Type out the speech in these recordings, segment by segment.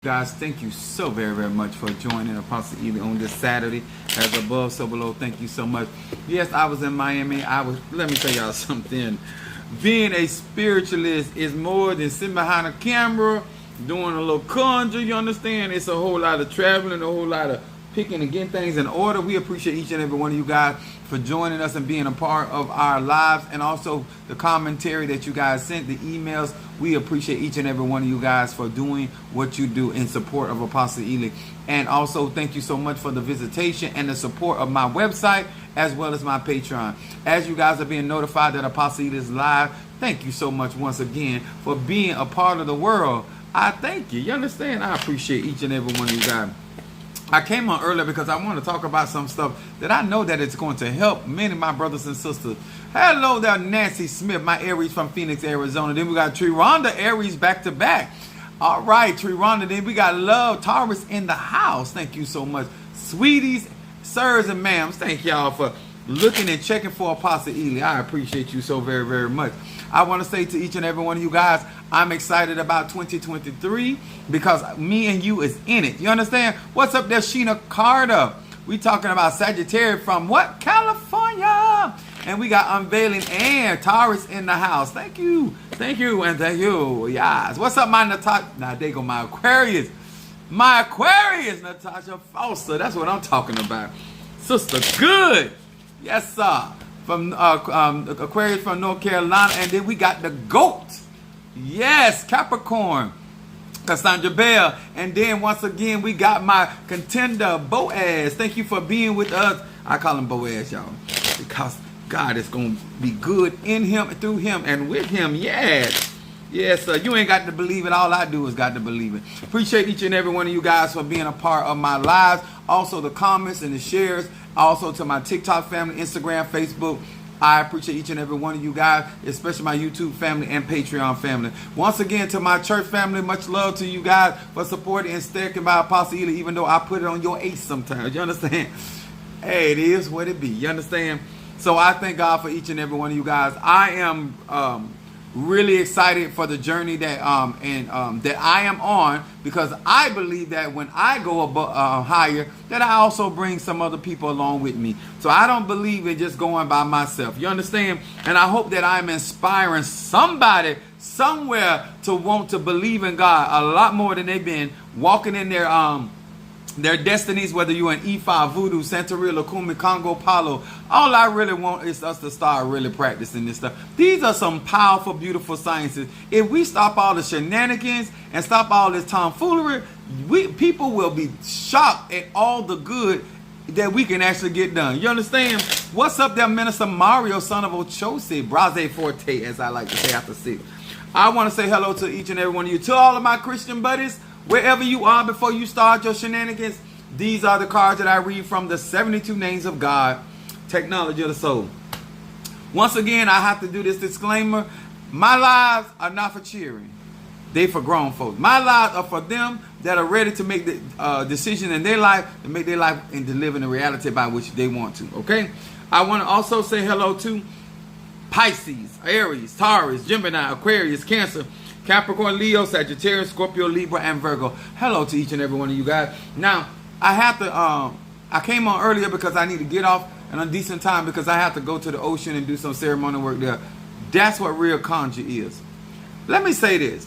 Guys, thank you so very much for joining Apostle Ely on this Saturday. As above, so below. Thank you so much. Yes, I was in Miami. Let me tell y'all something. Being a spiritualist is more than sitting behind a camera, doing a little conjure, you understand? It's a whole lot of traveling, a whole lot of picking and getting things in order. We appreciate each and every one of you guys for joining us and being a part of our lives, and also the commentary that you guys sent, the emails. We appreciate each and every one of you guys for doing what you do in support of Apostle Ely. And also thank you so much for the visitation and the support of my website as well as my Patreon. As you guys are being notified that Apostle Ely is live, thank you so much once again for being a part of the world. I thank you. You understand? I appreciate each and every one of you guys. I came on earlier because I want to talk about some stuff that I know that it's going to help many of my brothers and sisters. Hello there, Nancy Smith, my Aries from Phoenix, Arizona. Then we got Triranda Aries back to back. All right, Triranda. Then we got Love Taurus in the house. Thank you so much. Sweeties, sirs, and ma'ams, thank y'all for looking and checking for Apostle Ely. I appreciate you so very much. I want to say to each and every one of you guys, I'm excited about 2023 because me and you is in it. You understand? What's up there, Sheena Carter? We talking about Sagittarius from what? California. And we got Unveiling and Taurus in the house. Thank you. Thank you and thank you. Yes. What's up, my Natasha? Now, they go my Aquarius. My Aquarius, Natasha Foster. That's what I'm talking about. Sister Good. Yes, sir. From Aquarius from North Carolina. And then we got the GOAT. Yes, Capricorn, Cassandra Bell. And then once again, we got my contender, Boaz. Thank you for being with us. I call him Boaz, y'all, because God is going to be good in him, through him, and with him. Yes. Yes, sir. You ain't got to believe it. All I do is got to believe it. Appreciate each and every one of you guys for being a part of my lives. Also, the comments and the shares. Also, to my TikTok family, Instagram, Facebook. I appreciate each and every one of you guys, especially my YouTube family and Patreon family. Once again, to my church family, much love to you guys for supporting and sticking by Apostle Ely, even though I put it on your ace sometimes. You understand? Hey, it is what it be. You understand? So I thank God for each and every one of you guys. I am really excited for the journey that that I am on, because I believe that when I go higher, that I also bring some other people along with me. So I don't believe in just going by myself. You understand? And I hope that I'm inspiring somebody somewhere to want to believe in God a lot more than they've been walking in their destinies, whether you're in Ifa, Voodoo, Santeria, Lakumi, Congo, Palo. All I really want is us to start really practicing this stuff. These are some powerful, beautiful sciences. If we stop all the shenanigans and stop all this tomfoolery, people will be shocked at all the good that we can actually get done. You understand? What's up there, Minister Mario, son of Ochose, Braze Forte, as I like to say after 6. I want to say hello to each and every one of you. To all of my Christian buddies, wherever you are, before you start your shenanigans, these are the cards that I read from the 72 Names of God, Technology of the Soul. Once again, I have to do this disclaimer. My lives are not for cheering. They for grown folks. My lives are for them that are ready to make the decision in their life, to make their life and to live in the reality by which they want to. Okay? I want to also say hello to Pisces, Aries, Taurus, Gemini, Aquarius, Cancer, Capricorn, Leo, Sagittarius, Scorpio, Libra, and Virgo. Hello to each and every one of you guys. Now, I have to, I came on earlier because I need to get off in a decent time because I have to go to the ocean and do some ceremonial work there. That's what real conjure is. Let me say this.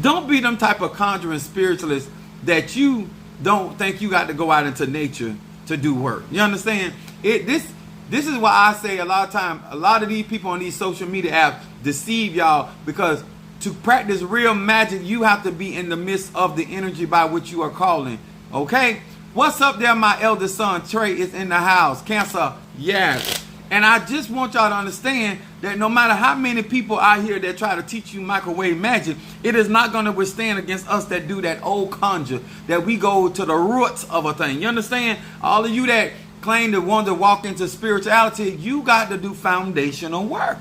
Don't be them type of conjuring spiritualists that you don't think you got to go out into nature to do work. You understand? This is why I say a lot of time, a lot of these people on these social media apps deceive y'all, because to practice real magic, you have to be in the midst of the energy by which you are calling. Okay? What's up there? My eldest son, Trey, is in the house. Cancer, yes. And I just want y'all to understand that no matter how many people out here that try to teach you microwave magic, it is not going to withstand against us that do that old conjure, that we go to the roots of a thing. You understand? All of you that claim to want to walk into spirituality, you got to do foundational work.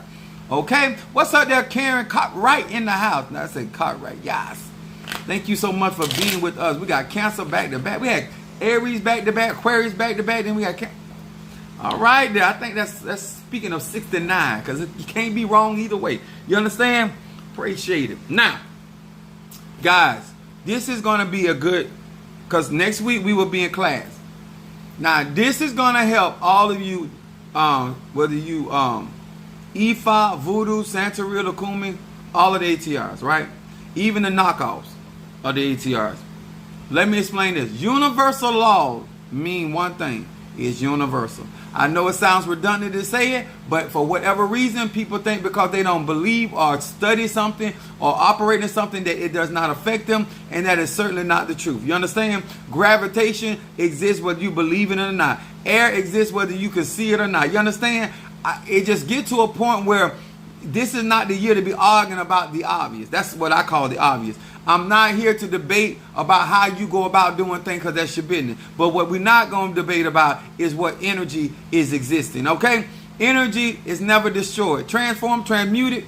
Okay? What's up there, Karen Cartwright in the house? Now I say Cartwright, yes. Thank you so much for being with us. We got Cancer back to back. We had Aries back to back, Aquarius back to back, then we got Cancer. All right, there. I think that's speaking of 69, because you can't be wrong either way. You understand? Appreciate it. Now, Guys, this is going to be a good, because next week we will be in class. Now, this is going to help all of you, whether you Ifa, Voodoo, Santeria, Lukumi, all of the ATRs, right? Even the knockoffs of the ATRs. Let me explain this. Universal laws mean one thing. It's universal. I know it sounds redundant to say it, but for whatever reason, people think because they don't believe or study something or operate in something that it does not affect them, and that is certainly not the truth. You understand? Gravitation exists whether you believe in it or not. Air exists whether you can see it or not. You understand? It just get to a point where this is not the year to be arguing about the obvious. That's what I call the obvious. I'm not here to debate about how you go about doing things, because that's your business. But what we're not going to debate about is what energy is existing, okay? Energy is never destroyed. Transformed, transmuted,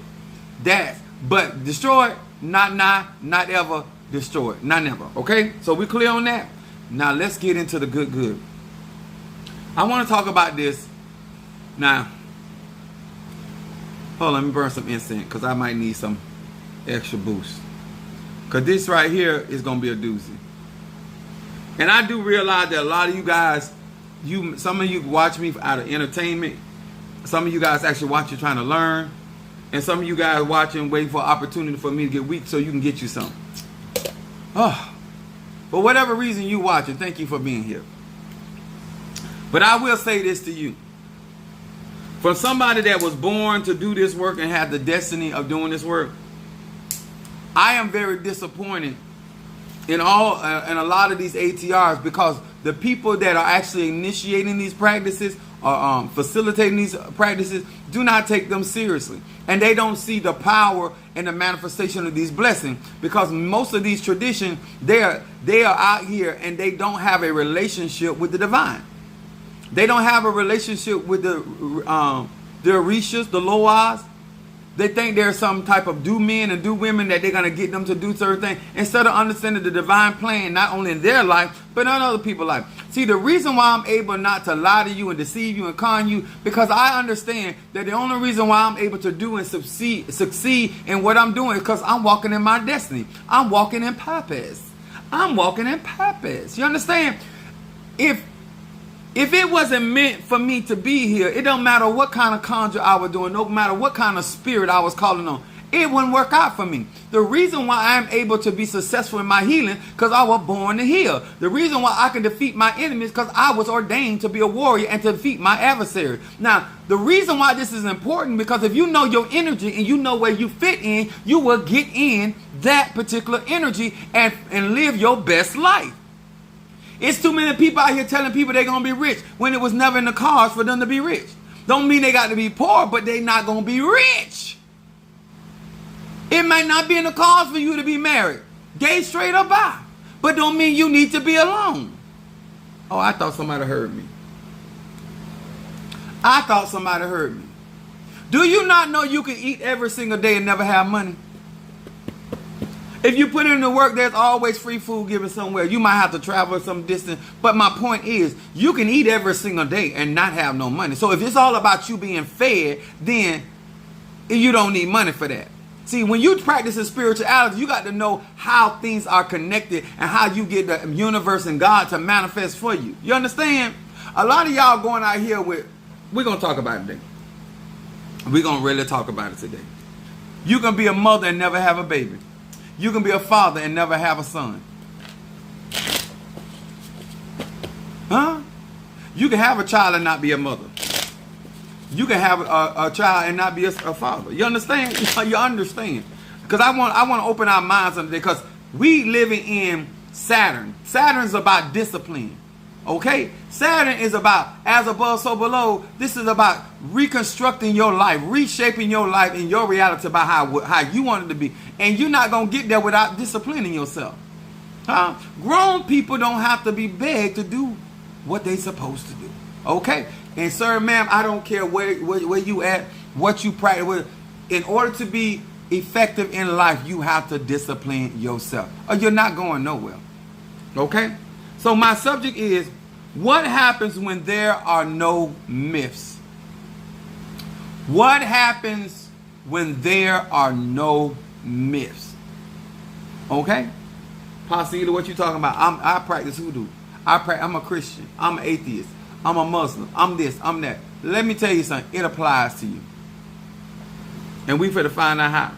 but destroyed, not ever destroyed. Not never, okay? So we clear on that? Now let's get into the good. I want to talk about this. Now, hold on, let me burn some incense, because I might need some extra boost. Because this right here is going to be a doozy. And I do realize that a lot of you guys, some of you watch me out of entertainment. Some of you guys actually watch it trying to learn. And some of you guys watching waiting for an opportunity for me to get weak so you can get you something. Oh, for whatever reason you watching, thank you for being here. But I will say this to you. For somebody that was born to do this work and had the destiny of doing this work, I am very disappointed in a lot of these ATRs, because the people that are actually initiating these practices or facilitating these practices do not take them seriously, and they don't see the power and the manifestation of these blessings, because most of these traditions they are out here and they don't have a relationship with the divine. They don't have a relationship with the Orishas, the Loas. They think there's some type of do men and do women that they're going to get them to do certain things, instead of understanding the divine plan, not only in their life, but in other people's life. See, the reason why I'm able not to lie to you and deceive you and con you, because I understand that the only reason why I'm able to do and succeed in what I'm doing is because I'm walking in my destiny. I'm walking in purpose. I'm walking in purpose. You understand? If it wasn't meant for me to be here, it don't matter what kind of conjure I was doing, no matter what kind of spirit I was calling on, it wouldn't work out for me. The reason why I'm able to be successful in my healing, because I was born to heal. The reason why I can defeat my enemies, because I was ordained to be a warrior and to defeat my adversary. Now, the reason why this is important, because if you know your energy and you know where you fit in, you will get in that particular energy and live your best life. It's too many people out here telling people they're going to be rich when it was never in the cards for them to be rich. Don't mean they got to be poor, but they not going to be rich. It might not be in the cards for you to be married, gay, straight, or bi, but don't mean you need to be alone. Oh, I thought somebody heard me. I thought somebody heard me. Do you not know you can eat every single day and never have money? If you put in the work, there's always free food given somewhere. You might have to travel some distance. But my point is, you can eat every single day and not have no money. So if it's all about you being fed, then you don't need money for that. See, when you practice spirituality, you got to know how things are connected and how you get the universe and God to manifest for you. You understand? A lot of y'all going out here with, we're going to talk about it today. We're going to really talk about it today. You can be a mother and never have a baby. You can be a father and never have a son. Huh? You can have a child and not be a mother. You can have a child and not be a father. You understand? You understand? Because I want to open our minds on today, because we living in Saturn. Saturn's about discipline. Okay? Saturn is about as above, so below. This is about reconstructing your life, reshaping your life and your reality about how you want it to be. And you're not going to get there without disciplining yourself. Huh? Grown people don't have to be begged to do what they're supposed to do. Okay? And sir, ma'am, I don't care where you at, what you practice. In order to be effective in life, you have to discipline yourself, or you're not going nowhere. Okay? So my subject is, what happens when there are no myths? What happens when there are no myths? Okay? Pastor Ely, what you talking about? I practice hoodoo. I'm a Christian. I'm an atheist. I'm a Muslim. I'm this. I'm that. Let me tell you something. It applies to you. And we finna find out how.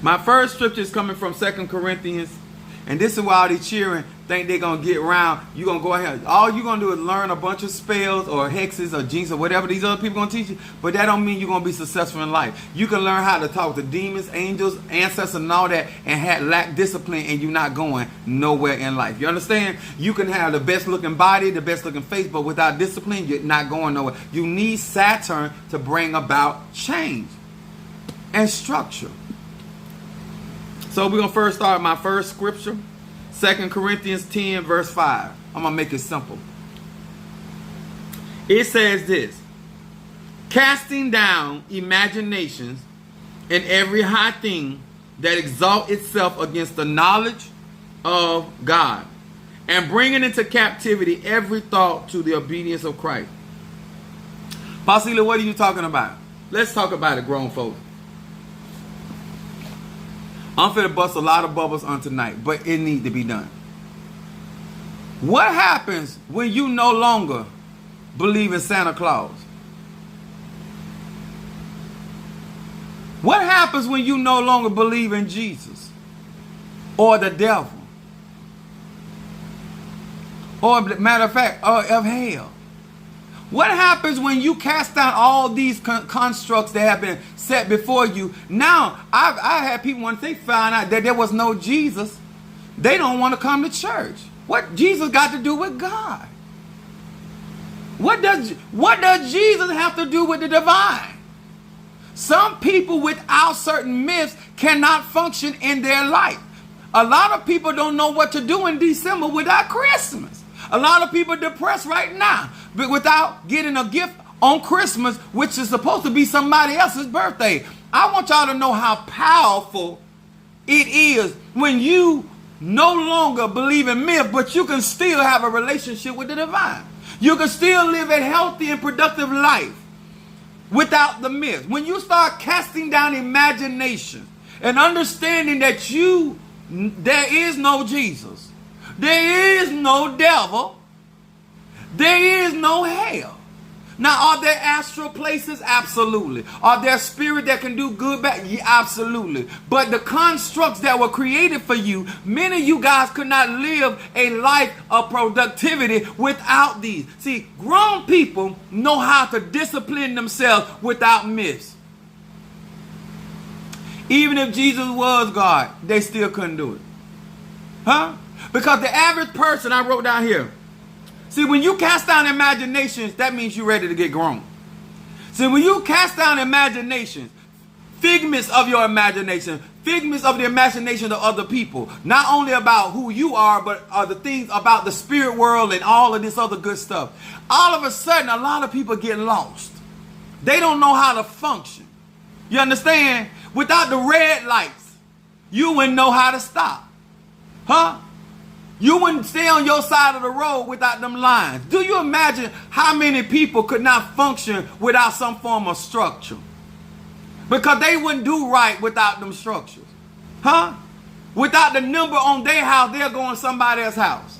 My first scripture is coming from 2 Corinthians. And this is why all these cheering think they're going to get around. You're going to go ahead. All you're going to do is learn a bunch of spells or hexes or jinx or whatever these other people going to teach you. But that don't mean you're going to be successful in life. You can learn how to talk to demons, angels, ancestors, and all that, and lack discipline, and you're not going nowhere in life. You understand? You can have the best looking body, the best looking face, but without discipline, you're not going nowhere. You need Saturn to bring about change and structure. So we're going to first start my first scripture. 2 Corinthians 10 verse 5. I'm going to make it simple. It says this. Casting down imaginations and every high thing that exalts itself against the knowledge of God, and bringing into captivity every thought to the obedience of Christ. Pastor, what are you talking about? Let's talk about it, grown folks. I'm finna bust a lot of bubbles on tonight, but it need to be done. What happens when you no longer believe in Santa Claus? What happens when you no longer believe in Jesus or the devil? Or, matter of fact, of hell? What happens when you cast down all these constructs that have been set before you? Now, I had people, when they found out that there was no Jesus, they don't want to come to church. What Jesus got to do with God? What does Jesus have to do with the divine? Some people without certain myths cannot function in their life. A lot of people don't know what to do in December without Christmas. A lot of people are depressed right now, but without getting a gift on Christmas, which is supposed to be somebody else's birthday. I want y'all to know how powerful it is when you no longer believe in myth, but you can still have a relationship with the divine. You can still live a healthy and productive life without the myth. When you start casting down imagination and understanding that there is no Jesus, there is no devil, there is no hell. Now, are there astral places? Absolutely. Are there spirits that can do good, bad? Yeah, absolutely. But the constructs that were created for you, many of you guys could not live a life of productivity without these. See, grown people know how to discipline themselves without myths. Even if Jesus was God, they still couldn't do it. Huh? Because the average person, I wrote down here, see, when you cast down imaginations, that means you're ready to get grown. See, when you cast down imaginations, figments of your imagination, figments of the imagination of other people, not only about who you are, but the things about the spirit world and all of this other good stuff. All of a sudden, a lot of people get lost. They don't know how to function. You understand? Without the red lights, you wouldn't know how to stop. Huh? You wouldn't stay on your side of the road without them lines. Do you imagine how many people could not function without some form of structure? Because they wouldn't do right without them structures. Huh? Without the number on their house, they're going to somebody else's house.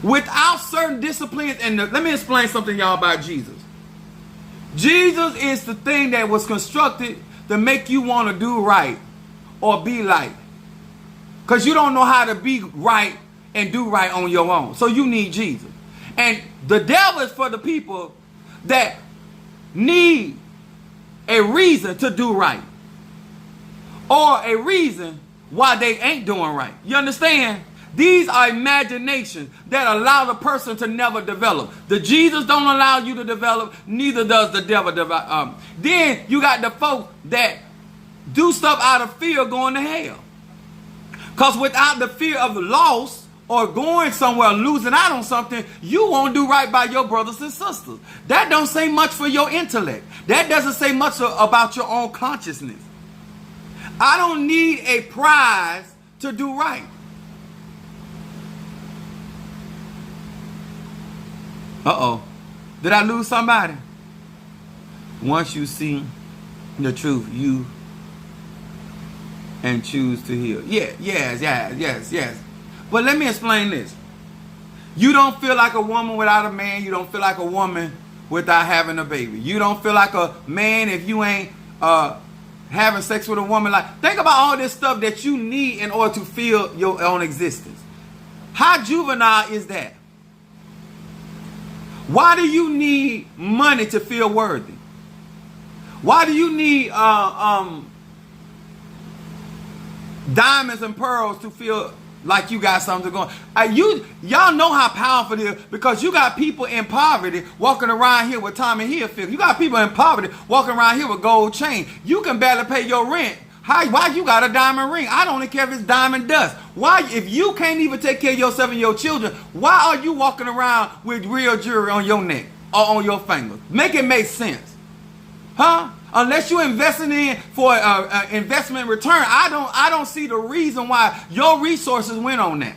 Without certain disciplines, and let me explain something y'all about Jesus. Jesus is the thing that was constructed to make you want to do right or be like. Because you don't know how to be right and do right on your own. So you need Jesus. And the devil is for the people that need a reason to do right. Or a reason why they ain't doing right. You understand? These are imaginations that allow the person to never develop. The Jesus don't allow you to develop. Neither does the devil develop. Then you got the folks that do stuff out of fear of going to hell. Because without the fear of loss or going somewhere, losing out on something, you won't do right by your brothers and sisters. That don't say much for your intellect. That doesn't say much about your own consciousness. I don't need a prize to do right. Uh-oh. Did I lose somebody? Once you see the truth, you and choose to heal. Yeah, yes. But let me explain this. You don't feel like a woman without a man. You don't feel like a woman without having a baby. You don't feel like a man if you ain't having sex with a woman. Like, think about all this stuff that you need in order to feel your own existence. How juvenile is that? Why do you need money to feel worthy? Why do you need diamonds and pearls to feel like you got something going? Y'all know how powerful it is, because you got people in poverty walking around here with Tommy Hilfiger. You got people in poverty walking around here with gold chain. You can barely pay your rent. Why you got a diamond ring? I don't care if it's diamond dust. Why, if you can't even take care of yourself and your children, why are you walking around with real jewelry on your neck or on your fingers? Make it make sense. Huh? Unless you're investing in for investment return, I don't see the reason why your resources went on that.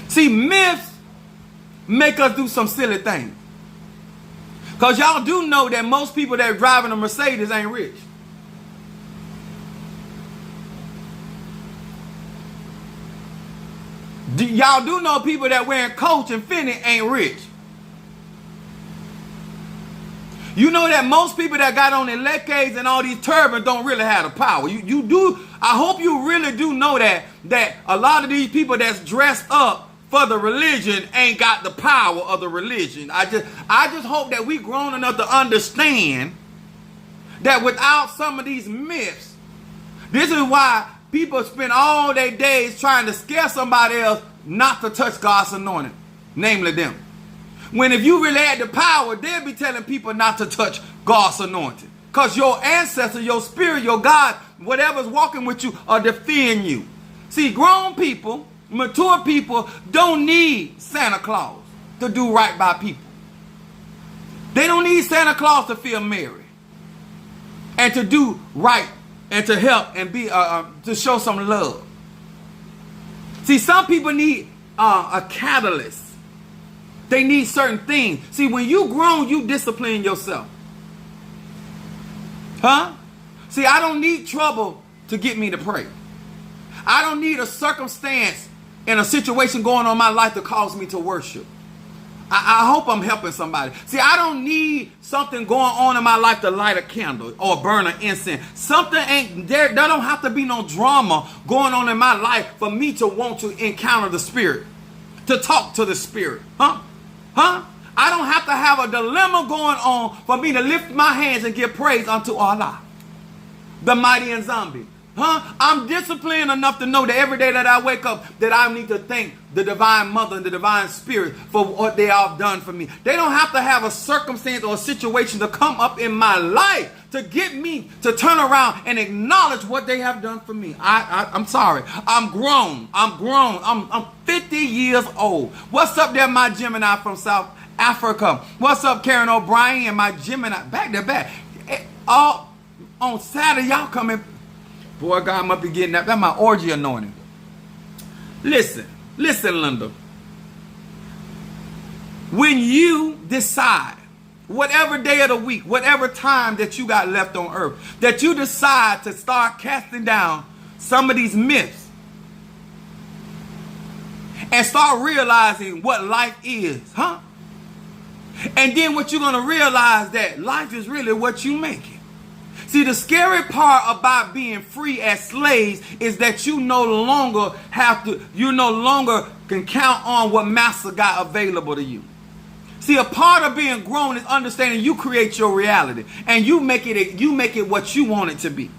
See, myths make us do some silly things. Because y'all do know that most people that are driving a Mercedes ain't rich. Y'all do know people that wearing Coach and Fendi ain't rich. You know that most people that got on elecades and all these turbans don't really have the power. You do. I hope you really do know that a lot of these people that's dressed up for the religion ain't got the power of the religion. I just hope that we grown enough to understand that without some of these myths, this is why people spend all their days trying to scare somebody else not to touch God's anointing, namely them. When if you really had the power, they'll be telling people not to touch God's anointing. Because your ancestor, your spirit, your God, whatever's walking with you are defending you. See, grown people, mature people don't need Santa Claus to do right by people. They don't need Santa Claus to feel merry and to do right and to help and be to show some love. See, some people need a catalyst. They need certain things. See, when you grown, you discipline yourself. Huh? See, I don't need trouble to get me to pray. I don't need a circumstance and a situation going on in my life to cause me to worship. I hope I'm helping somebody. See, I don't need something going on in my life to light a candle or burn an incense. Something ain't there. There don't have to be no drama going on in my life for me to want to encounter the Spirit, to talk to the Spirit. Huh? I don't have to have a dilemma going on for me to lift my hands and give praise unto Allah, the mighty and zombie. I'm disciplined enough to know that every day that I wake up that I need to thank the divine mother and the divine spirit for what they have done for me. They don't have to have a circumstance or a situation to come up in my life to get me to turn around and acknowledge what they have done for me. I'm sorry. I'm grown. I'm 50 years old. What's up there, my Gemini from South Africa? What's up, Karen O'Brien and my Gemini? Back to back. All on Saturday, y'all coming. Boy, God must be getting that. That's my orgy anointing. Listen, Linda. When you decide, whatever day of the week, whatever time that you got left on earth, that you decide to start casting down some of these myths and start realizing what life is, and then what you're going to realize that life is really what you make it. See, the scary part about being free as slaves is that you no longer can count on what master got available to you. See, a part of being grown is understanding you create your reality and you make it what you want it to be.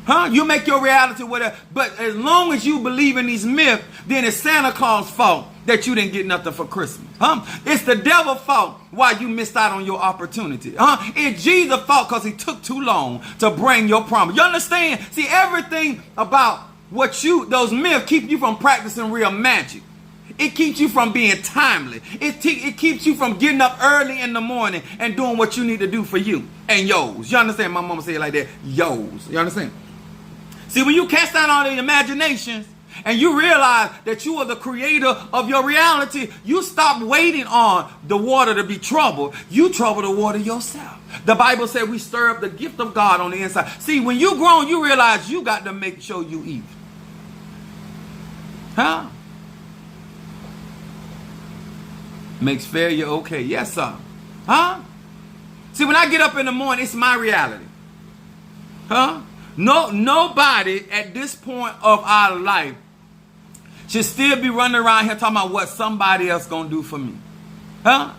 You make your reality whatever. But as long as you believe in these myths, then it's Santa Claus' fault that you didn't get nothing for Christmas. It's the devil's fault why you missed out on your opportunity. It's Jesus' fault because he took too long to bring your promise. You understand? See, everything about those myths keep you from practicing real magic. It keeps you from being timely. It keeps you from getting up early in the morning and doing what you need to do for you and yours. You understand? My mama said it like that. Yours. You understand? See, when you cast down all the imaginations and you realize that you are the creator of your reality, you stop waiting on the water to be troubled. You trouble the water yourself. The Bible said we stir up the gift of God on the inside. See, when you grown, you realize you got to make sure you eat. Huh? Makes failure okay. Yes, sir. Huh? See, when I get up in the morning, it's my reality. Huh? Nobody at this point of our life should still be running around here talking about what somebody else gonna do for me. Huh?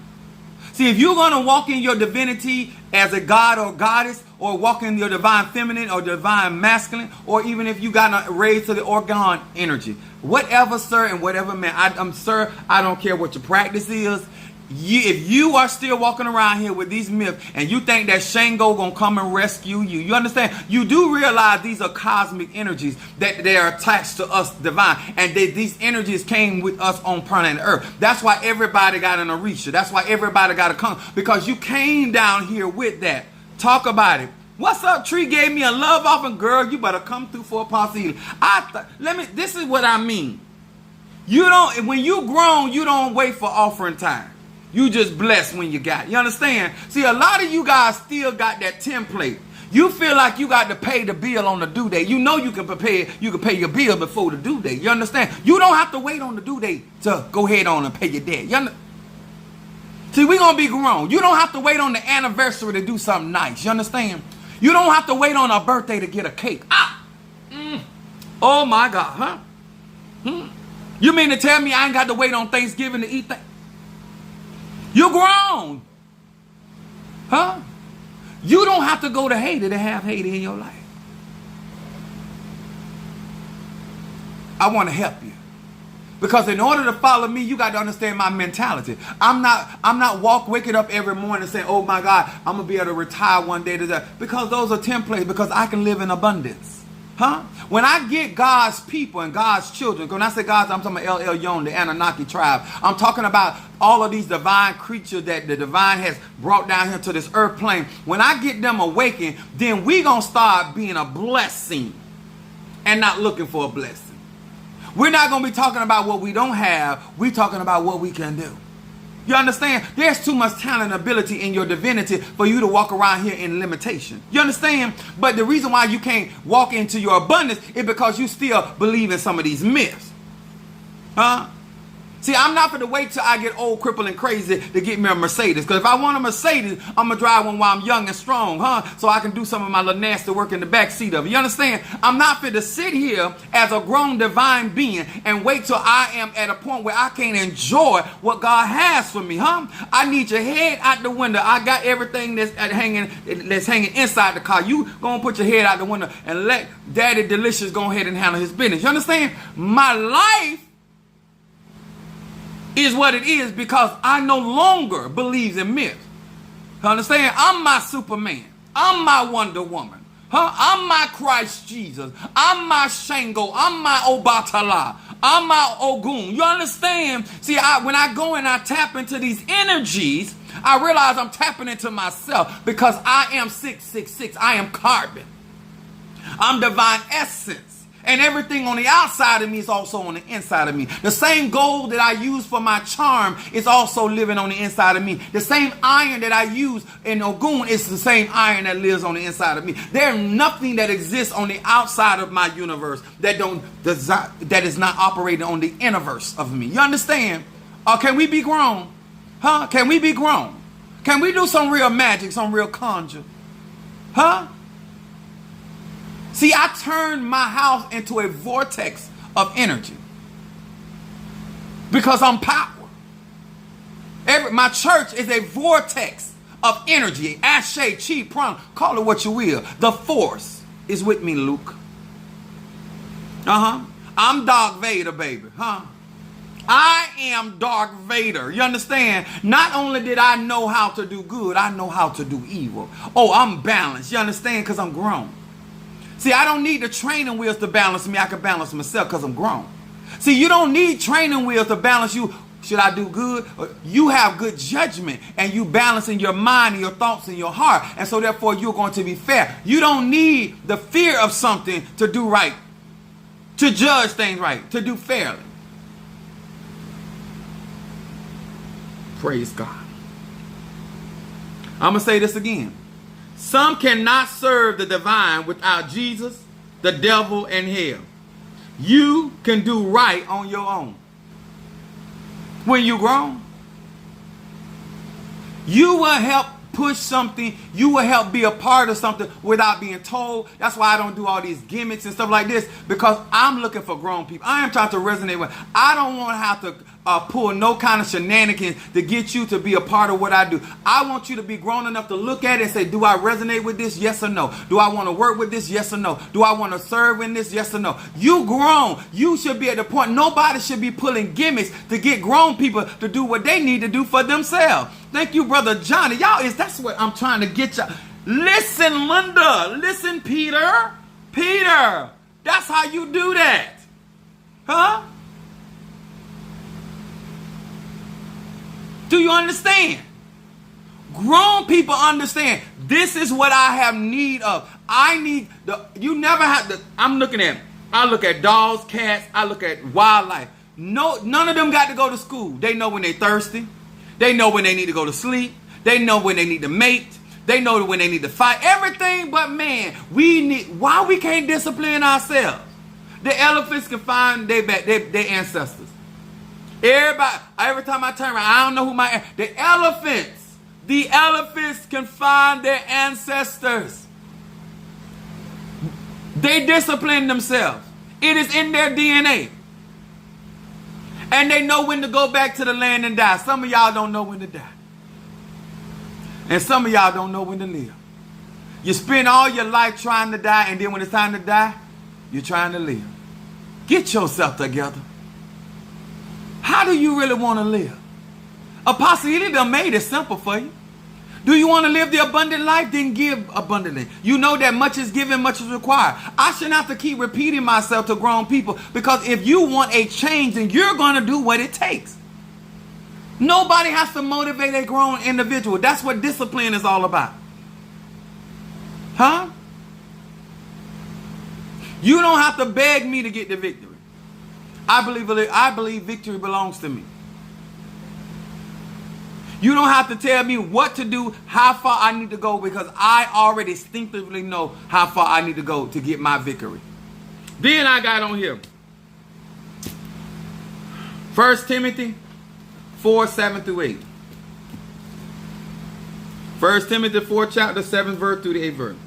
See, if you're gonna walk in your divinity as a god or goddess, or walk in your divine feminine or divine masculine, or even if you got raised to the organ energy, whatever, sir, and whatever, man, sir, I don't care what your practice is. If you are still walking around here with these myths and you think that Shango gonna come and rescue you, you understand? You do realize these are cosmic energies, that they are attached to us divine, and these energies came with us on planet Earth. That's why everybody got an Orisha. That's why everybody got to come, because you came down here with that. Talk about it. What's up? Tree gave me a love offering. Girl, you better come through for Apostle Ely. This is what I mean. When you grown, you don't wait for offering time. You just bless when you got it. You understand? See, a lot of you guys still got that template. You feel like you got to pay the bill on the due date. You know you can pay your bill before the due date. You understand? You don't have to wait on the due date to go ahead on and pay your debt. See, we're going to be grown. You don't have to wait on the anniversary to do something nice. You understand? You don't have to wait on a birthday to get a cake. Oh, my God. Huh? You mean to tell me I ain't got to wait on Thanksgiving to eat that? You're grown. Huh? You don't have to go to Haiti to have Haiti in your life. I want to help you. Because in order to follow me, you got to understand my mentality. I'm not waking up every morning and saying, oh my God, I'm going to be able to retire one day to that. Because those are templates, because I can live in abundance. Huh? When I get God's people and God's children, when I say God's, I'm talking about El Elyon, the Anunnaki tribe. I'm talking about all of these divine creatures that the divine has brought down here to this earth plane. When I get them awakened, then we going to start being a blessing and not looking for a blessing. We're not going to be talking about what we don't have. We're talking about what we can do. You understand? There's too much talent and ability in your divinity for you to walk around here in limitation. You understand? But the reason why you can't walk into your abundance is because you still believe in some of these myths. Huh? See, I'm not going to wait till I get old, crippled, and crazy to get me a Mercedes. Because if I want a Mercedes, I'm going to drive one while I'm young and strong, huh? So I can do some of my little nasty work in the back seat of it. You understand? I'm not fit to sit here as a grown divine being and wait till I am at a point where I can't enjoy what God has for me, huh? I need your head out the window. I got everything that's hanging inside the car. You going to put your head out the window and let Daddy Delicious go ahead and handle his business. You understand? My life is what it is because I no longer believe in myths. Understand? I'm my Superman. I'm my Wonder Woman. Huh? I'm my Christ Jesus. I'm my Shango. I'm my Obatala. I'm my Ogun. You understand? See, when I go and I tap into these energies, I realize I'm tapping into myself because I am 666. I am carbon. I'm divine essence. And everything on the outside of me is also on the inside of me. The same gold that I use for my charm is also living on the inside of me. The same iron that I use in Ogun is the same iron that lives on the inside of me. There's nothing that exists on the outside of my universe that is not operating on the innerverse of me. You understand? Can we be grown? Huh? Can we be grown? Can we do some real magic, some real conjure? Huh? See, I turned my house into a vortex of energy because I'm power. My church is a vortex of energy. Ashe, Chi, Prana, call it what you will. The force is with me, Luke. I'm Darth Vader, baby. I am Darth Vader. You understand? Not only did I know how to do good, I know how to do evil. Oh, I'm balanced. You understand? Because I'm grown. See, I don't need the training wheels to balance me. I can balance myself because I'm grown. See, you don't need training wheels to balance you. Should I do good? You have good judgment and you balance in your mind and your thoughts and your heart. And so therefore you're going to be fair. You don't need the fear of something to do right. to judge things right, to do fairly. Praise God. I'm going to say this again. Some cannot serve the divine without Jesus, the devil, and hell. You can do right on your own. When you grown, you will help push something. You will help be a part of something without being told. That's why I don't do all these gimmicks and stuff like this, because I'm looking for grown people. I am trying to resonate with. I don't want to have to pull no kind of shenanigans to get you to be a part of what I do. I want you to be grown enough to look at it and say, do I resonate with this? Yes or no? Do I want to work with this? Yes or no? Do I want to serve in this? Yes or no? You grown. You should be at the point. Nobody should be pulling gimmicks to get grown people to do what they need to do for themselves. Thank you, Brother Johnny. That's what I'm trying to get y'all. Listen, Linda. Listen, Peter. Peter. That's how you do that. Huh? Do you understand? Grown people understand. This is what I have need of. You never have to. I look at dogs, cats, I look at wildlife. No, none of them got to go to school. They know when they're thirsty. They know when they need to go to sleep. They know when they need to mate. They know when they need to fight. Everything but man. Why we can't discipline ourselves? The elephants can find their ancestors. Every time I turn around, I don't know who the elephants can find their ancestors. They discipline themselves. It is in their DNA. And they know when to go back to the land and die. Some of y'all don't know when to die. And some of y'all don't know when to live. You spend all your life trying to die, and then when it's time to die, you're trying to live. Get yourself together. How do you really want to live? Apostle Ely done made it simple for you. Do you want to live the abundant life? Then give abundantly. You know that much is given, much is required. I shouldn't have to keep repeating myself to grown people, because if you want a change, then you're going to do what it takes. Nobody has to motivate a grown individual. That's what discipline is all about. Huh? You don't have to beg me to get the victory. I believe victory belongs to me. You don't have to tell me what to do, how far I need to go, because I already instinctively know how far I need to go to get my victory. Then I got on here 1 Timothy 4, 7 through 8. 1 Timothy 4, chapter 7 verse through the 8th verse.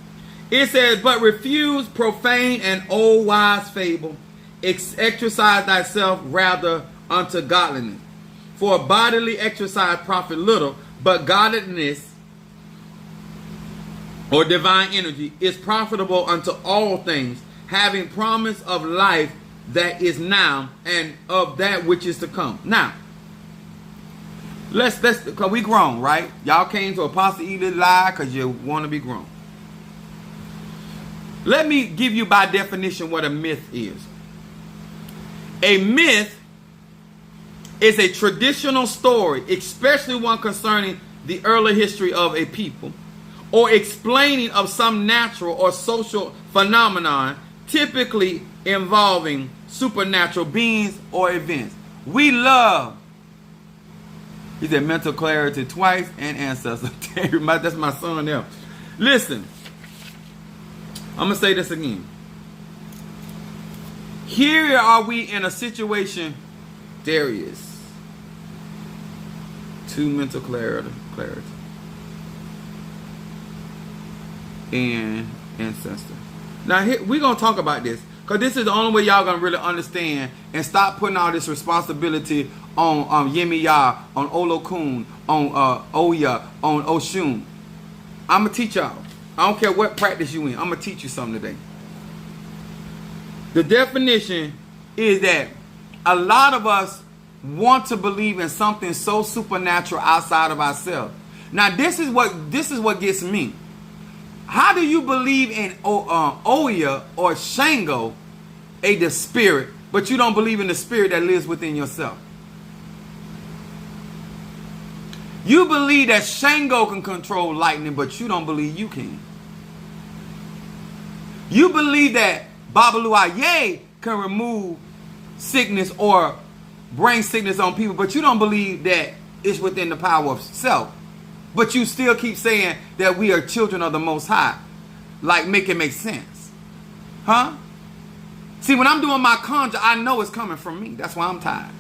It says, but refuse profane and old wise fable. Exercise thyself rather unto godliness. For bodily exercise profit little, but godliness or divine energy is profitable unto all things, having promise of life that is now and of that which is to come. Now, let's because we grown, right? Y'all came to Apostle Ely Live because you want to be grown. Let me give you by definition what a myth is. A myth is a traditional story, especially one concerning the early history of a people, or explaining of some natural or social phenomenon, typically involving supernatural beings or events. We love, he said, mental clarity twice and ancestors. That's my son there. Listen, I'm going to say this again. Here are we in a situation. There he is. 2 mental clarity. And ancestor. Now here, we're going to talk about this, because this is the only way y'all going to really understand and stop putting all this responsibility on Yemiya, on Olokun, on Oya, on Oshun. I'm going to teach y'all. I don't care what practice you in. I'm going to teach you something today. The definition is that a lot of us want to believe in something so supernatural outside of ourselves. Now, this is what gets me. How do you believe in Oya or Shango, the spirit, but you don't believe in the spirit that lives within yourself? You believe that Shango can control lightning, but you don't believe you can. You believe that Babalu Aye can remove sickness or bring sickness on people, but you don't believe that it's within the power of self. But you still keep saying that we are children of the Most High. Like, make it make sense. Huh? See, when I'm doing my conjure, I know it's coming from me. That's why I'm tired.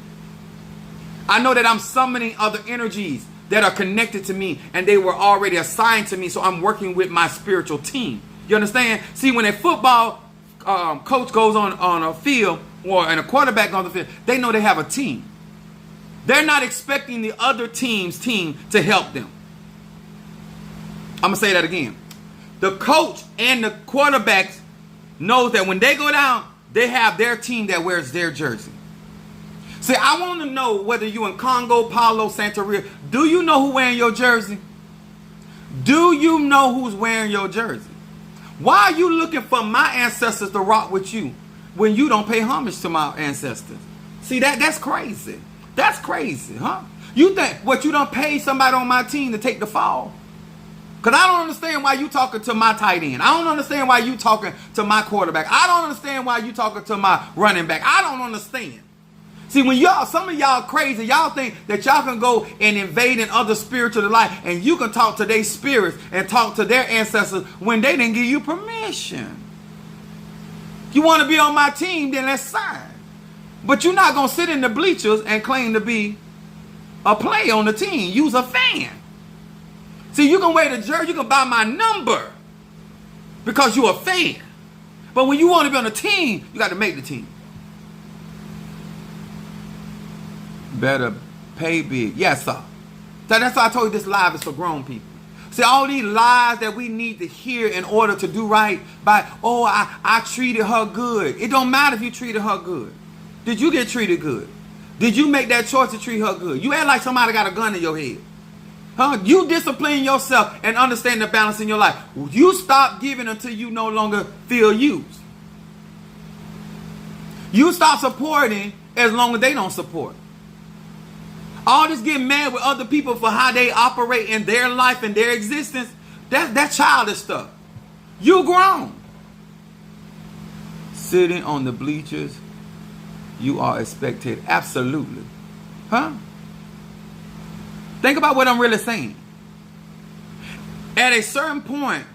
I know that I'm summoning other energies that are connected to me, and they were already assigned to me, so I'm working with my spiritual team. You understand? See, when a football coach goes on a field, and a quarterback on the field, they know they have a team. They're not expecting the other team's team to help them. I'm going to say that again. The coach and the quarterbacks knows that when they go down, they have their team that wears their jersey. See, I want to know whether you in Congo, Paolo, Santeria, do you know who wearing your jersey? Do you know who's wearing your jersey? Why are you looking for my ancestors to rock with you when you don't pay homage to my ancestors? See, that's crazy. That's crazy, huh? You think what you done paid somebody on my team to take the fall? Because I don't understand why you talking to my tight end. I don't understand why you talking to my quarterback. I don't understand why you talking to my running back. I don't understand. See, when some of y'all crazy, y'all think that y'all can go and invade in other spiritual life and you can talk to their spirits and talk to their ancestors when they didn't give you permission. You want to be on my team, then let's sign. But you're not going to sit in the bleachers and claim to be a player on the team. You's a fan. See, you can wear the jersey, you can buy my number because you're a fan. But when you want to be on the team, you got to make the team. Better pay big. Yes, sir. That's why I told you this live is for grown people. See, all these lies that we need to hear in order to do right by, oh, I treated her good. It don't matter if you treated her good. Did you get treated good? Did you make that choice to treat her good? You act like somebody got a gun in your head. Huh? You discipline yourself and understand the balance in your life. You stop giving until you no longer feel used. You stop supporting as long as they don't support. All this getting mad with other people for how they operate in their life and their existence, that's childish stuff. You grown. Sitting on the bleachers, you are a spectator. Absolutely. Huh? Think about what I'm really saying. At a certain point,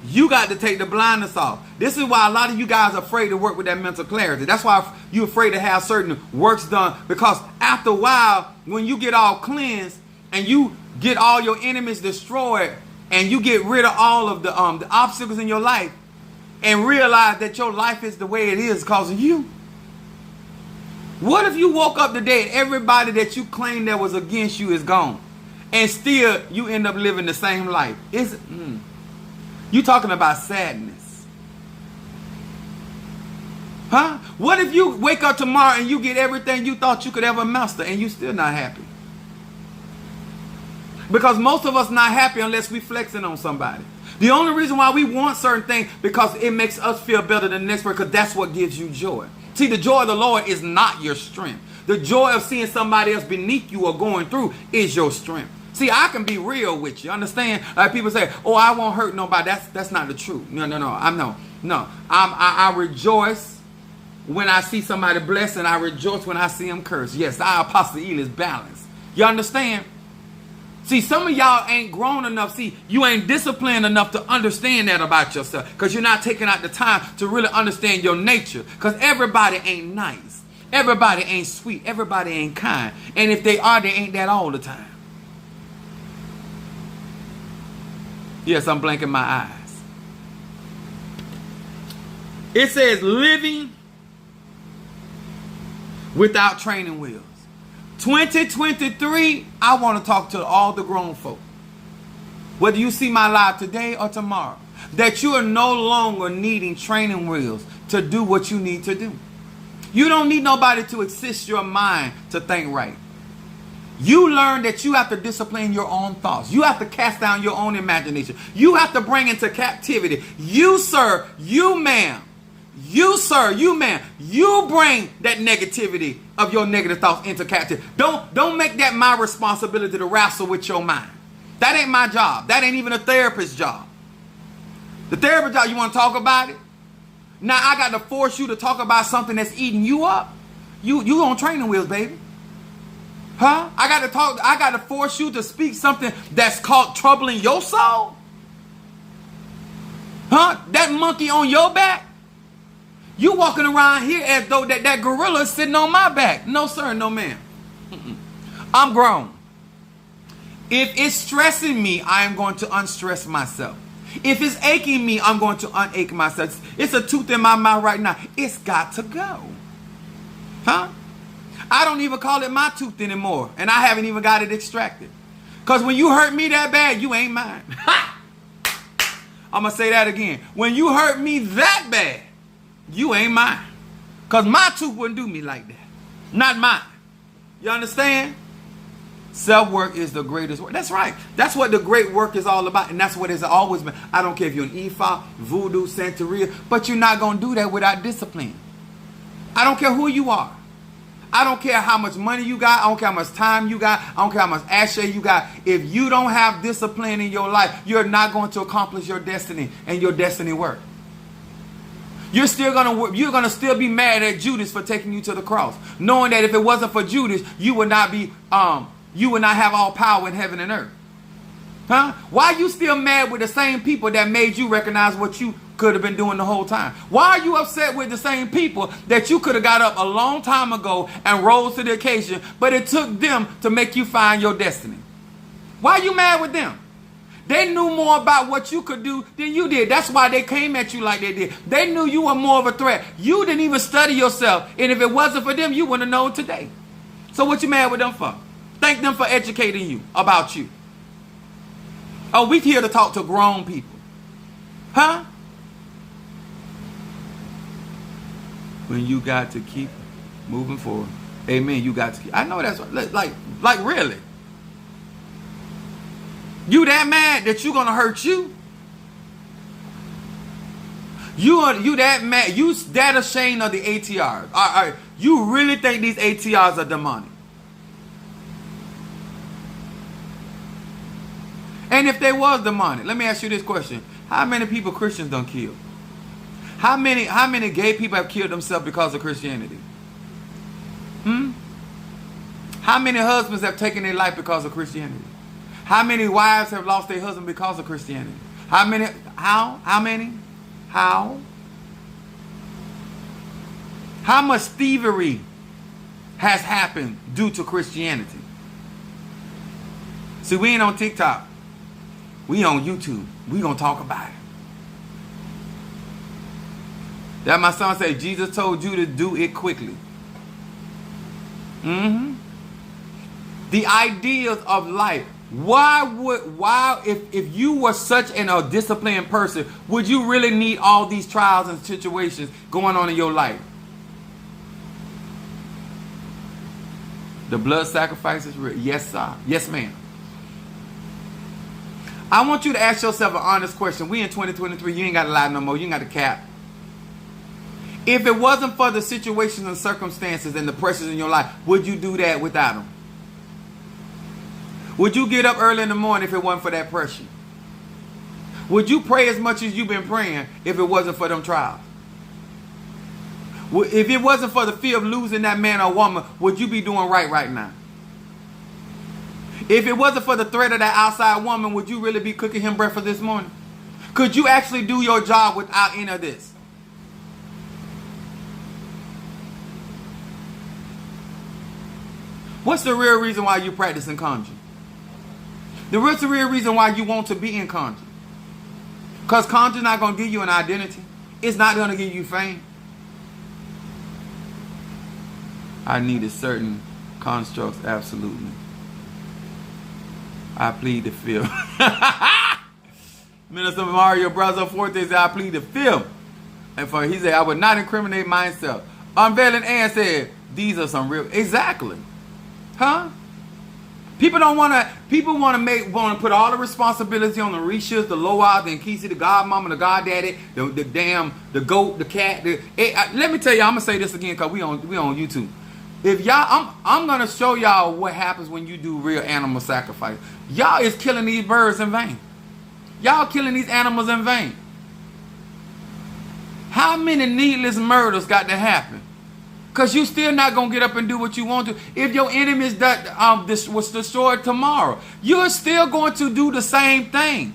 you got to take the blindness off. This is why a lot of you guys are afraid to work with that mental clarity. That's why you're afraid to have certain works done. Because after a while, when you get all cleansed and you get all your enemies destroyed and you get rid of all of the obstacles in your life and realize that your life is the way it is because of you. What if you woke up today and everybody that you claimed that was against you is gone and still you end up living the same life? You talking about sadness. Huh? What if you wake up tomorrow and you get everything you thought you could ever master and you still not happy? Because most of us not happy unless we flexing on somebody. The only reason why we want certain things because it makes us feel better than the next person, because that's what gives you joy. See, the joy of the Lord is not your strength. The joy of seeing somebody else beneath you or going through is your strength. See, I can be real with you. Understand? Like people say, "Oh, I won't hurt nobody." That's not the truth. No. I rejoice when I see somebody blessed, and I rejoice when I see them cursed. Yes, our Apostle Ely is balanced. You understand? See, some of y'all ain't grown enough. See, you ain't disciplined enough to understand that about yourself because you're not taking out the time to really understand your nature. Because everybody ain't nice. Everybody ain't sweet. Everybody ain't kind. And if they are, they ain't that all the time. Yes, I'm blinking my eyes. It says living without training wheels. 2023, I want to talk to all the grown folk. Whether you see my live today or tomorrow, that you are no longer needing training wheels to do what you need to do. You don't need nobody to assist your mind to think right. You learn that you have to discipline your own thoughts. You have to cast down your own imagination. You have to bring into captivity. You, sir, you, ma'am. You, sir, you, ma'am. You bring that negativity of your negative thoughts into captivity. Don't make that my responsibility to wrestle with your mind. That ain't my job. That ain't even a therapist's job. The therapist job, you want to talk about it? Now I got to force you to talk about something that's eating you up. You on training wheels, baby. Huh? I got to force you to speak something that's called troubling your soul. Huh? That monkey on your back. You walking around here as though that gorilla is sitting on my back. No, sir, no, ma'am. I'm grown. If it's stressing me, I am going to unstress myself. If it's aching me, I'm going to unache myself. It's a tooth in my mouth right now. It's got to go. Huh? I don't even call it my tooth anymore. And I haven't even got it extracted. Because when you hurt me that bad, you ain't mine. I'm going to say that again. When you hurt me that bad, you ain't mine. Because my tooth wouldn't do me like that. Not mine. You understand? Self-work is the greatest work. That's right. That's what the great work is all about. And that's what it's always been. I don't care if you're an Ifa, Voodoo, Santeria, but you're not going to do that without discipline. I don't care who you are. I don't care how much money you got. I don't care how much time you got. I don't care how much ashe you got. If you don't have discipline in your life, you're not going to accomplish your destiny and your destiny work. You're gonna still be mad at Judas for taking you to the cross, knowing that if it wasn't for Judas, you would not have all power in heaven and earth. Huh? Why are you still mad with the same people that made you recognize what you could have been doing the whole time? Why are you upset with the same people that you could have got up a long time ago and rose to the occasion, but it took them to make you find your destiny? Why are you mad with them? They knew more about what you could do than you did. That's why they came at you like they did. They knew you were more of a threat. You didn't even study yourself. And if it wasn't for them, you wouldn't have known today. So what you mad with them for? Thank them for educating you about you. Oh, we here to talk to grown people. Huh? When you got to keep moving forward. Amen. You got to keep. I know that's like really. You that mad that you gonna hurt you? You that mad? You that ashamed of the ATRs? All right, you really think these ATRs are demonic? And if they was demonic, let me ask you this question: how many people Christians done kill? How many gay people have killed themselves because of Christianity? How many husbands have taken their life because of Christianity? How many wives have lost their husband because of Christianity? How many? How many? How much thievery has happened due to Christianity? See, we ain't on TikTok. We on YouTube. We gonna talk about it. That my son said, Jesus told you to do it quickly. The ideas of life. Why if you were such a disciplined person, would you really need all these trials and situations going on in your life? The blood sacrifices, yes, sir. Yes, ma'am. I want you to ask yourself an honest question. We in 2023, you ain't got to lie no more. You ain't got to cap. If it wasn't for the situations and circumstances and the pressures in your life, would you do that without them? Would you get up early in the morning if it wasn't for that pressure? Would you pray as much as you've been praying if it wasn't for them trials? If it wasn't for the fear of losing that man or woman, would you be doing right now? If it wasn't for the threat of that outside woman, would you really be cooking him breakfast this morning? Could you actually do your job without any of this? What's the real reason why you practicing conjuring? The real reason why you want to be in conjuring. Because conjuring not going to give you an identity. It's not going to give you fame. I needed certain constructs, absolutely. I plead the fifth. Minister Mario Brazo Forte said, I plead the fifth. And he said, I would not incriminate myself. Unveiling Ann said, these are some real, exactly. Huh? People want to put all the responsibility on the Rishas, the Loas, the Nkisi, the godmama, the goddaddy, the goat, the cat. Let me tell you, I'm gonna say this again because we on YouTube. If y'all, I'm gonna show y'all what happens when you do real animal sacrifice. Y'all is killing these birds in vain. Y'all killing these animals in vain. How many needless murders got to happen? Because you still not going to get up and do what you want to. If your enemies that this was destroyed tomorrow, you're still going to do the same thing.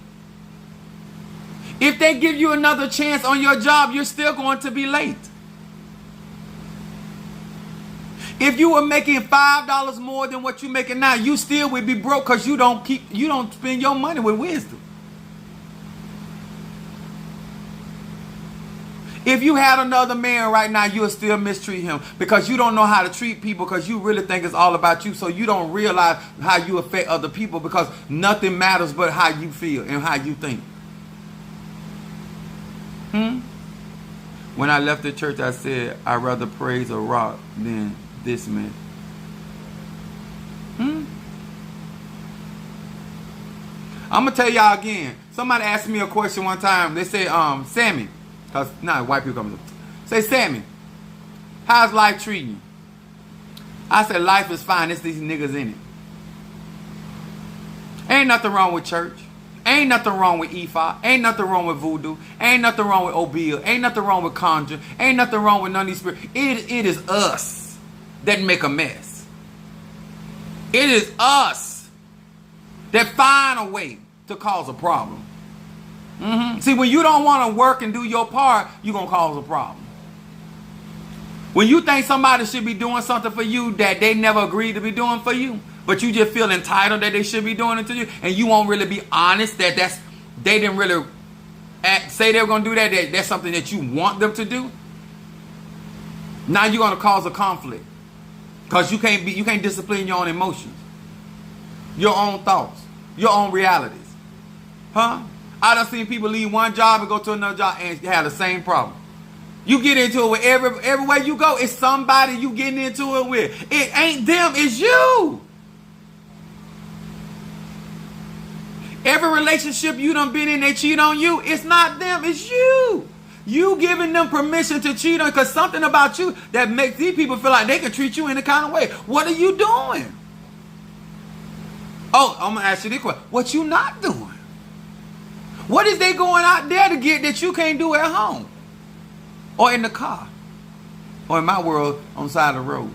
If they give you another chance on your job, you're still going to be late. If you were making $5 more than what you're making now, you still would be broke because you don't spend your money with wisdom. If you had another man right now, you'll still mistreat him because you don't know how to treat people because you really think it's all about you. So you don't realize how you affect other people because nothing matters but how you feel and how you think. When I left the church, I said, I'd rather praise a rock than this man. I'm going to tell y'all again. Somebody asked me a question one time. They said, Sammy, because now white people come. Say, Sammy, how's life treating you? I said, life is fine. It's these niggas in it. Ain't nothing wrong with church. Ain't nothing wrong with Ifa. Ain't nothing wrong with voodoo. Ain't nothing wrong with Obeah. Ain't nothing wrong with conjure. Ain't nothing wrong with none of these spirits. It is us that make a mess. It is us that find a way to cause a problem. See, when you don't want to work and do your part, you're going to cause a problem. When you think somebody should be doing something for you that they never agreed to be doing for you, but you just feel entitled that they should be doing it to you, and you won't really be honest that they didn't really say they were going to do that, that's something that you want them to do, now you're going to cause a conflict. Because you can't discipline your own emotions, your own thoughts, your own realities. I done seen people leave one job and go to another job and have the same problem. You get into it with everywhere you go, it's somebody you getting into it with. It ain't them, it's you. Every relationship you done been in, they cheat on you, it's not them, it's you. You giving them permission to cheat on because something about you that makes these people feel like they can treat you any kind of way. What are you doing? Oh, I'm going to ask you this question. What you not doing? What is they going out there to get that you can't do at home? Or in the car? Or in my world, on the side of the road?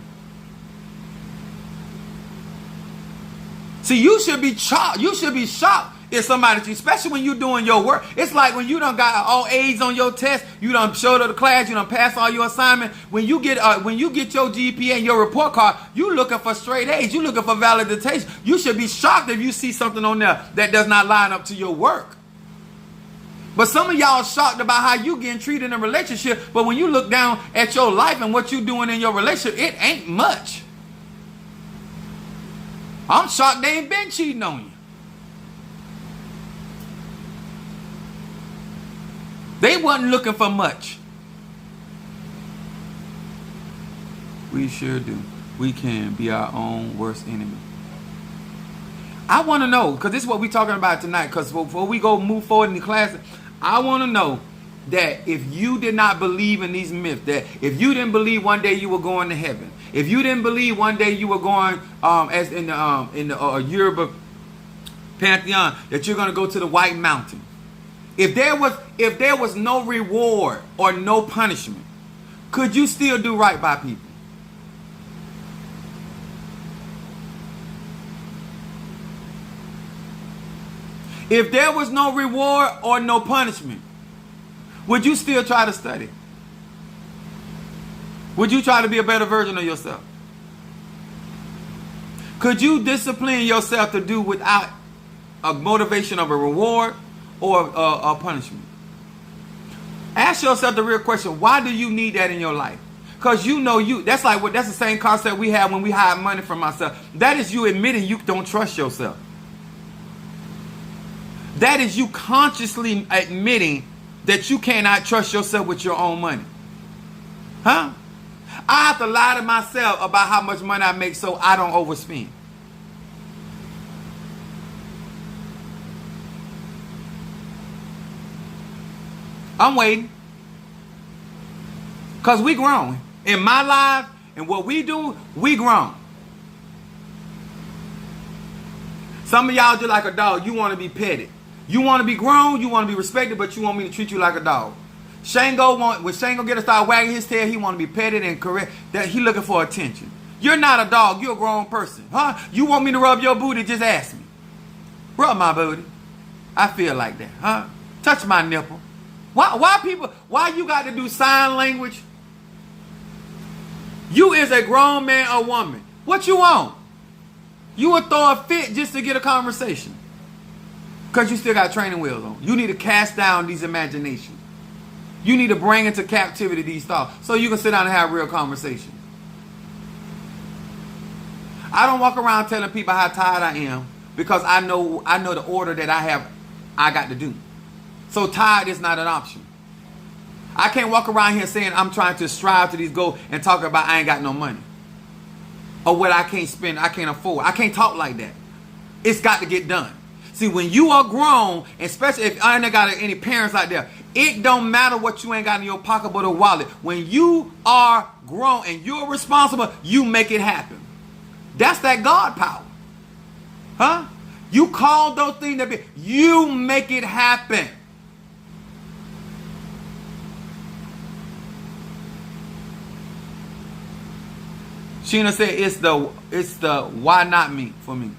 See, you should be shocked. You should be shocked if somebody, especially when you're doing your work. It's like when you done got all A's on your test, you done showed up to class, you done passed all your assignments. When you get your GPA and your report card, you looking for straight A's. You looking for validation. You should be shocked if you see something on there that does not line up to your work. But some of y'all shocked about how you getting treated in a relationship. But when you look down at your life and what you doing in your relationship, it ain't much. I'm shocked they ain't been cheating on you. They wasn't looking for much. We sure do. We can be our own worst enemy. I want to know, because this is what we're talking about tonight, because before we go move forward in the class, I want to know that if you did not believe in these myths, that if you didn't believe one day you were going to heaven, if you didn't believe one day you were going as in the Yoruba pantheon, that you're going to go to the White Mountain, if there was no reward or no punishment, could you still do right by people? If there was no reward or no punishment, would you still try to study? Would you try to be a better version of yourself? Could you discipline yourself to do without a motivation of a reward or a punishment? Ask yourself the real question: why do you need that in your life? Because that's the same concept we have when we hide money from ourselves. That is you admitting you don't trust yourself. That is you consciously admitting that you cannot trust yourself with your own money. I have to lie to myself about how much money I make so I don't overspend. I'm waiting. Because we grown. In my life and what we do, we grown. Some of y'all just like a dog. You want to be petted. You want to be grown, you want to be respected, but you want me to treat you like a dog. When Shango get to start wagging his tail, he want to be petted and correct. That he looking for attention. You're not a dog. You're a grown person. Huh? You want me to rub your booty? Just ask me. Rub my booty. I feel like that. Huh? Touch my nipple. Why you got to do sign language? You is a grown man or woman. What you want? You would throw a fit just to get a conversation. Because you still got training wheels on. You need to cast down these imaginations. You need to bring into captivity these thoughts so you can sit down and have real conversation. I don't walk around telling people how tired I am because I know the order that I got to do. So tired is not an option. I can't walk around here saying I'm trying to strive to these goals and talk about I ain't got no money. Or what I can't spend, I can't afford. I can't talk like that. It's got to get done. See, when you are grown, especially if I ain't got any parents out there, it don't matter what you ain't got in your pocket but a wallet. When you are grown and you're responsible, you make it happen. That's that God power. Huh? You call those things that be, you make it happen. Sheena said it's the why not me for me.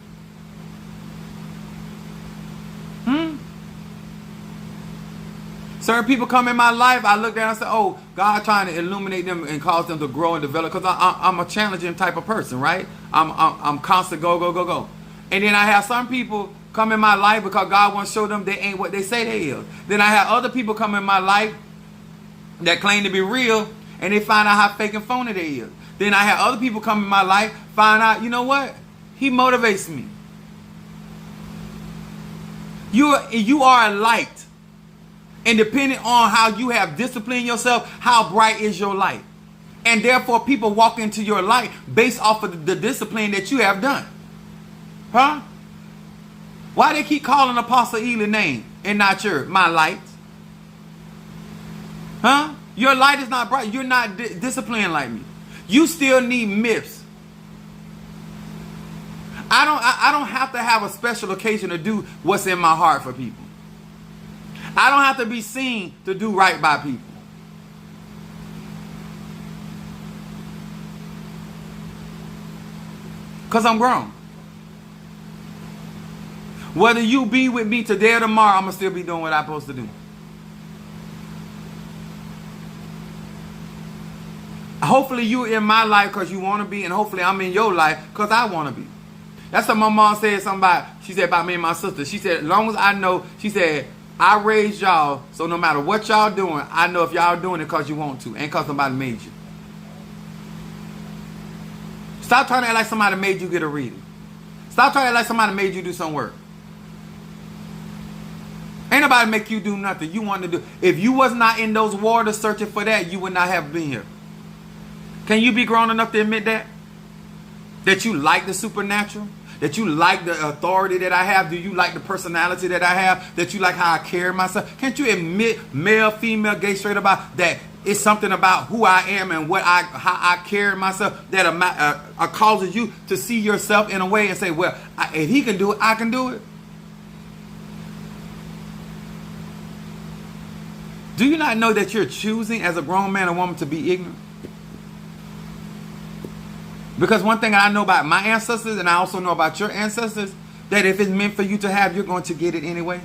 Certain people come in my life, I look down and say, oh, God trying to illuminate them and cause them to grow and develop. Because I'm a challenging type of person, right? I'm constant go. And then I have some people come in my life because God wants to show them they ain't what they say they is. Then I have other people come in my life that claim to be real and they find out how fake and phony they is. Then I have other people come in my life, find out, you know what? He motivates me. You are a light. And depending on how you have disciplined yourself, how bright is your light. And therefore, people walk into your light based off of the discipline that you have done. Huh? Why they keep calling Apostle Ely name and not my light? Huh? Your light is not bright. You're not disciplined like me. You still need myths. I don't have to have a special occasion to do what's in my heart for people. I don't have to be seen to do right by people. Because I'm grown. Whether you be with me today or tomorrow, I'm going to still be doing what I'm supposed to do. Hopefully you in my life because you want to be, and hopefully I'm in your life because I want to be. That's what my mom said something about, she said about me and my sister. She said, as long as I know, she said, I raised y'all, so no matter what y'all doing, I know if y'all doing it because you want to, ain't because somebody made you. Stop trying to act like somebody made you get a reading. Stop trying to act like somebody made you do some work. Ain't nobody make you do nothing you want to do. If you was not in those waters searching for that, you would not have been here. Can you be grown enough to admit that? That you like the supernatural? That you like the authority that I have? Do you like the personality that I have? That you like how I carry myself? Can't you admit, male, female, gay, straight, about that? It's something about who I am and how I carry myself that causes you to see yourself in a way and say, well, if he can do it, I can do it. Do you not know that you're choosing as a grown man or woman to be ignorant? Because one thing I know about my ancestors, and I also know about your ancestors, that if it's meant for you to have, you're going to get it anyway.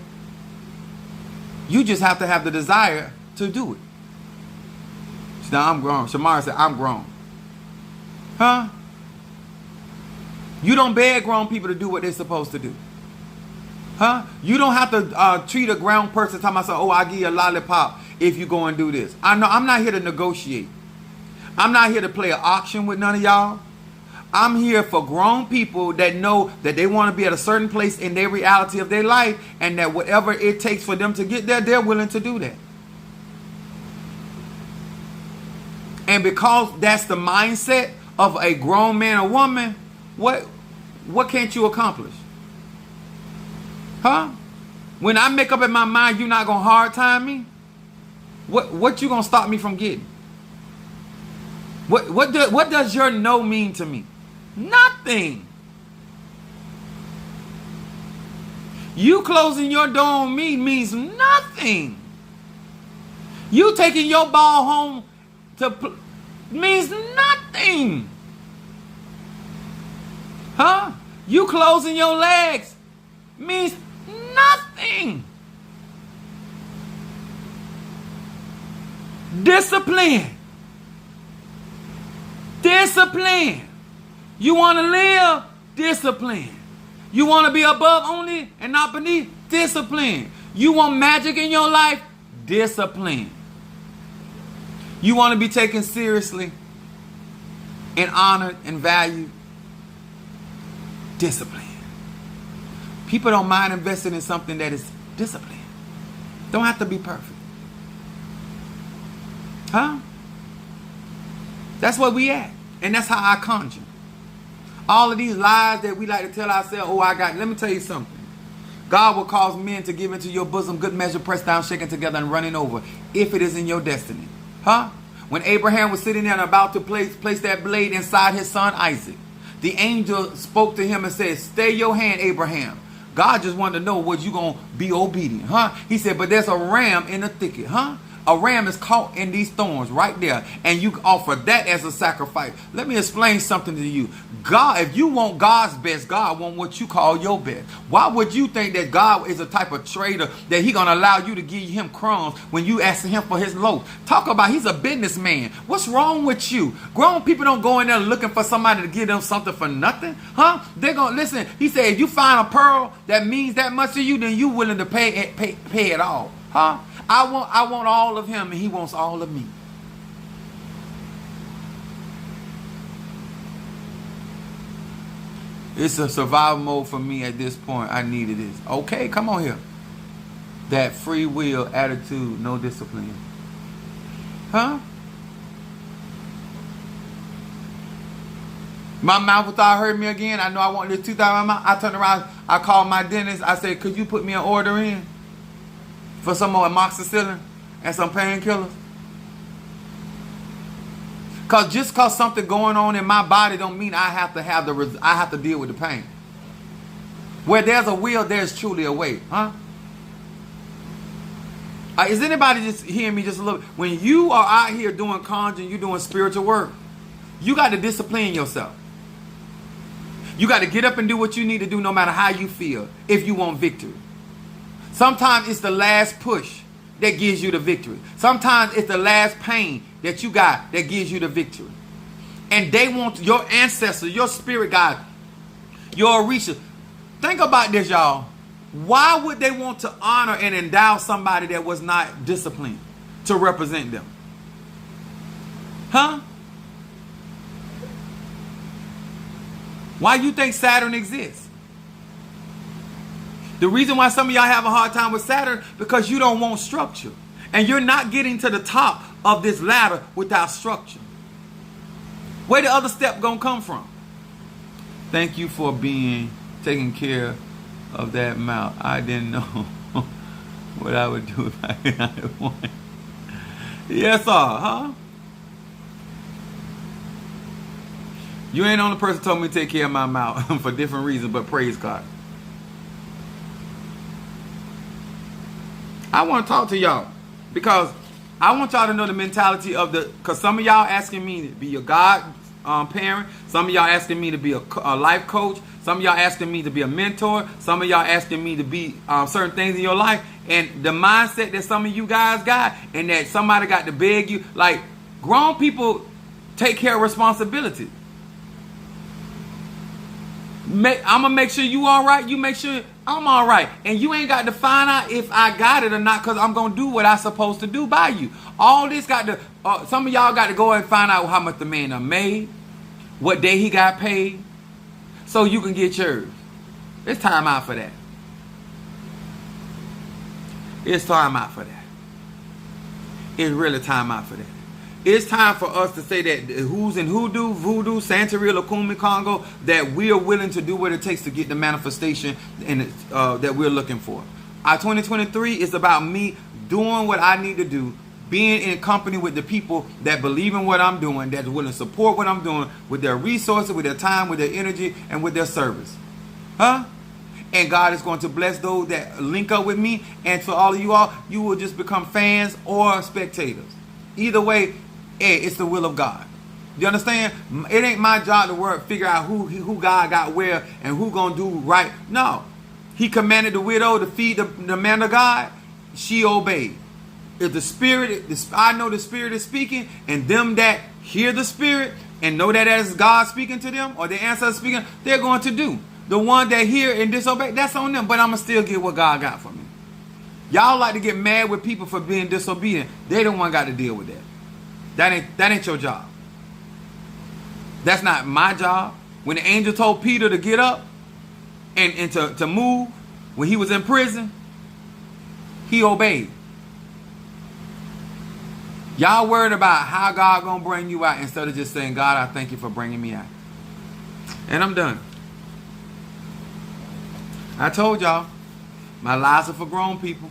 You just have to have the desire to do it. She said, I'm grown. Shamara said, I'm grown. Huh? You don't beg grown people to do what they're supposed to do. Huh? You don't have to treat a grown person talking about, oh, I'll give you a lollipop if you go and do this. I know I'm not here to negotiate. I'm not here to play an auction with none of y'all. I'm here for grown people that know that they want to be at a certain place in their reality of their life, and that whatever it takes for them to get there, they're willing to do that. And because that's the mindset of a grown man or woman, what can't you accomplish? Huh? When I make up in my mind you're not going to hard time me, what you going to stop me from getting? What does your no mean to me? Nothing. You closing your door on me means nothing. You taking your ball home means nothing. Huh? You closing your legs means nothing. Discipline. Discipline. You want to live? Discipline. You want to be above only and not beneath? Discipline. You want magic in your life? Discipline. You want to be taken seriously and honored and valued? Discipline. People don't mind investing in something that is discipline. Don't have to be perfect. Huh? That's where we at. And that's how I conjure. All of these lies that we like to tell ourselves, oh, let me tell you something. God will cause men to give into your bosom good measure, pressed down, shaken together, and running over, if it is in your destiny. Huh? When Abraham was sitting there and about to place that blade inside his son Isaac, the angel spoke to him and said, stay your hand, Abraham. God just wanted to know, was you going to be obedient? Huh? He said, but there's a ram in the thicket. Huh? A ram is caught in these thorns right there, and you offer that as a sacrifice. Let me explain something to you. God, if you want God's best, God wants what you call your best. Why would you think that God is a type of trader that He's going to allow you to give Him crumbs when you ask Him for His loaf? Talk about He's a businessman. What's wrong with you? Grown people don't go in there looking for somebody to give them something for nothing. Huh? They're going to listen. He said, if you find a pearl that means that much to you, then you willing to pay it all. Huh? I want all of Him, and He wants all of me. It's a survival mode for me at this point. I needed this. Okay, come on here. That free will attitude, no discipline. Huh? My mouth thought hurt me again. I know I wanted this tooth out of my mouth. I turned around. I called my dentist. I said, could you put me an order in for some more amoxicillin and some painkillers? Cause just cause something going on in my body don't mean I have to deal with the pain. Where there's a will, there's truly a way. Huh? Is anybody just hearing me just a little bit? When you are out here doing conjuring, you're doing spiritual work, you got to discipline yourself. You got to get up and do what you need to do no matter how you feel if you want victory. Sometimes it's the last push that gives you the victory. Sometimes it's the last pain that you got that gives you the victory. And they want your ancestors, your spirit guide, your Orisha. Think about this, y'all. Why would they want to honor and endow somebody that was not disciplined to represent them? Huh? Why do you think Saturn exists? The reason why some of y'all have a hard time with Saturn, because you don't want structure. And you're not getting to the top of this ladder without structure. Where the other step gonna come from? Thank you for taking care of that mouth. I didn't know what I would do if I had one. Yes, sir, huh? You ain't the only person who told me to take care of my mouth for different reasons, but praise God. I want to talk to y'all because I want y'all to know the mentality of because some of y'all asking me to be your God parent. Some of y'all asking me to be a life coach. Some of y'all asking me to be a mentor. Some of y'all asking me to be certain things in your life. And the mindset that some of you guys got and that somebody got to beg you, like grown people take care of responsibility. I'm going to make sure you all right. You make sure I'm all right. And you ain't got to find out if I got it or not because I'm going to do what I'm supposed to do by you. All this got to, some of y'all got to go and find out how much the man done made, what day he got paid, so you can get yours. It's time out for that. It's time out for that. It's really time out for that. It's time for us to say that who's in hoodoo, voodoo, Santeria, Lukumi, Congo, that we are willing to do what it takes to get the manifestation that we're looking for. Our 2023 is about me doing what I need to do, being in company with the people that believe in what I'm doing, that's willing to support what I'm doing with their resources, with their time, with their energy, and with their service. Huh? and God is going to bless those that link up with me. And for all of you all, you will just become fans or spectators. Either way, it's the will of God. You understand? It ain't my job to figure out who God got where and who gonna do right. No. He commanded the widow to feed the man of God. She obeyed. If the Spirit, I know the Spirit is speaking, and them that hear the Spirit and know that as God speaking to them or their ancestors speaking, they're going to do. The one that hear and disobey, that's on them. But I'm going to still get what God got for me. Y'all like to get mad with people for being disobedient. They don't want got to deal with that. That ain't your job. That's not my job. When the angel told Peter to get up and to move when he was in prison, he obeyed. Y'all worried about how God gonna bring you out instead of just saying, God, I thank you for bringing me out. And I'm done. I told y'all, my lies are for grown people.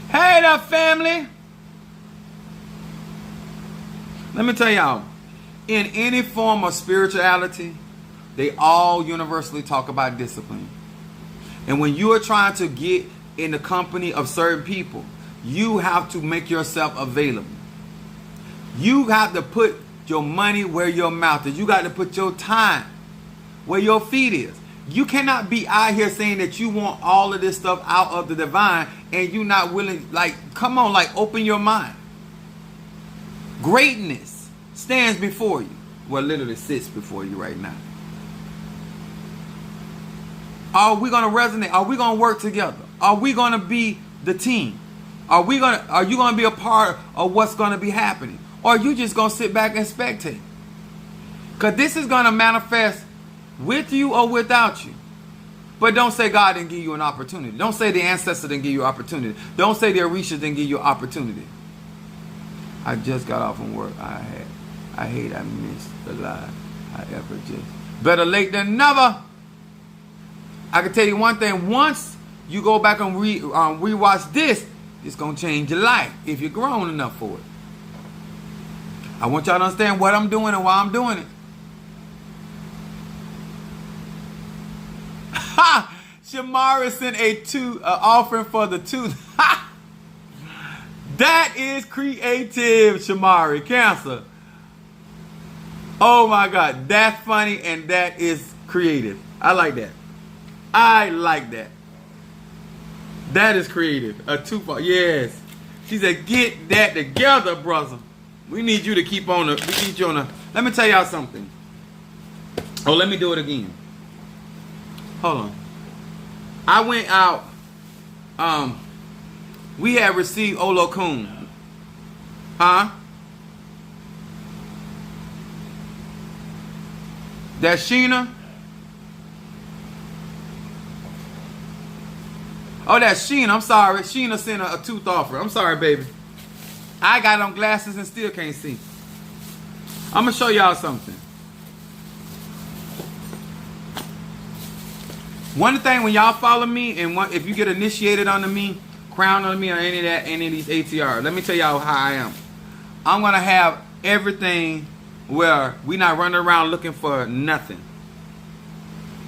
Hey there, family. Let me tell y'all, in any form of spirituality, they all universally talk about discipline. And when you are trying to get in the company of certain people, you have to make yourself available. You have to put your money where your mouth is. You got to put your time where your feet is. You cannot be out here saying that you want all of this stuff out of the divine and you not willing. Like, come on, like, open your mind. Greatness stands before you. Well, literally sits before you right now. Are we going to resonate? Are we going to work together? Are we going to be the team? Are you going to be a part of what's going to be happening? Or are you just going to sit back and spectate? Because this is going to manifest with you or without you. But don't say God didn't give you an opportunity. Don't say the ancestor didn't give you an opportunity. Don't say the Orisha didn't give you an opportunity. I just got off from work. I hate I missed the lie. Better late than never. I can tell you one thing. Once you go back and rewatch this, it's going to change your life if you're grown enough for it. I want y'all to understand what I'm doing and why I'm doing it. Ha! Shamari sent a offering for the tooth. Ha! That is creative, Shamari. Cancer. Oh my God. That's funny and that is creative. I like that. I like that. That is creative. A two-part. Yes. She said, get that together, brother. We need you to keep on the. We need you on the. Let me tell y'all something. Oh, let me do it again. Hold on. I went out. We had received Olokun. Huh? That's Sheena. Oh, that's Sheena. I'm sorry. Sheena sent a tooth offer. I'm sorry, baby. I got on glasses and still can't see. I'm going to show y'all something. One thing, when y'all follow me, and if you get initiated under me, crown under me, or any of these ATR, let me tell y'all how I am. I'm going to have everything where we not running around looking for nothing.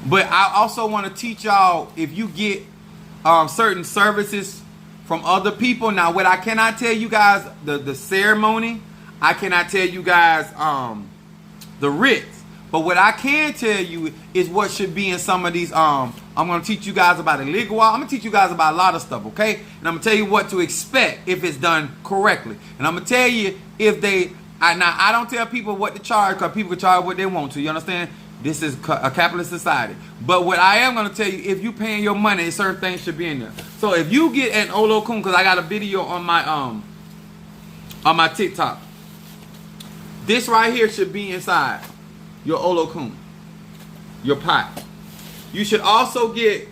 But I also want to teach y'all, if you get certain services from other people. Now, what I cannot tell you guys, the ceremony, I cannot tell you guys the rites. But what I can tell you is what should be in some of these. I'm going to teach you guys about illegal. I'm going to teach you guys about a lot of stuff, okay? And I'm going to tell you what to expect if it's done correctly. And I'm going to tell you if they. Now, I don't tell people what to charge because people can charge what they want to. You understand? This is a capitalist society. But what I am going to tell you, if you paying your money, certain things should be in there. So if you get an Olokun, because I got a video on my TikTok. This right here should be inside your Olokun, your pot. You should also get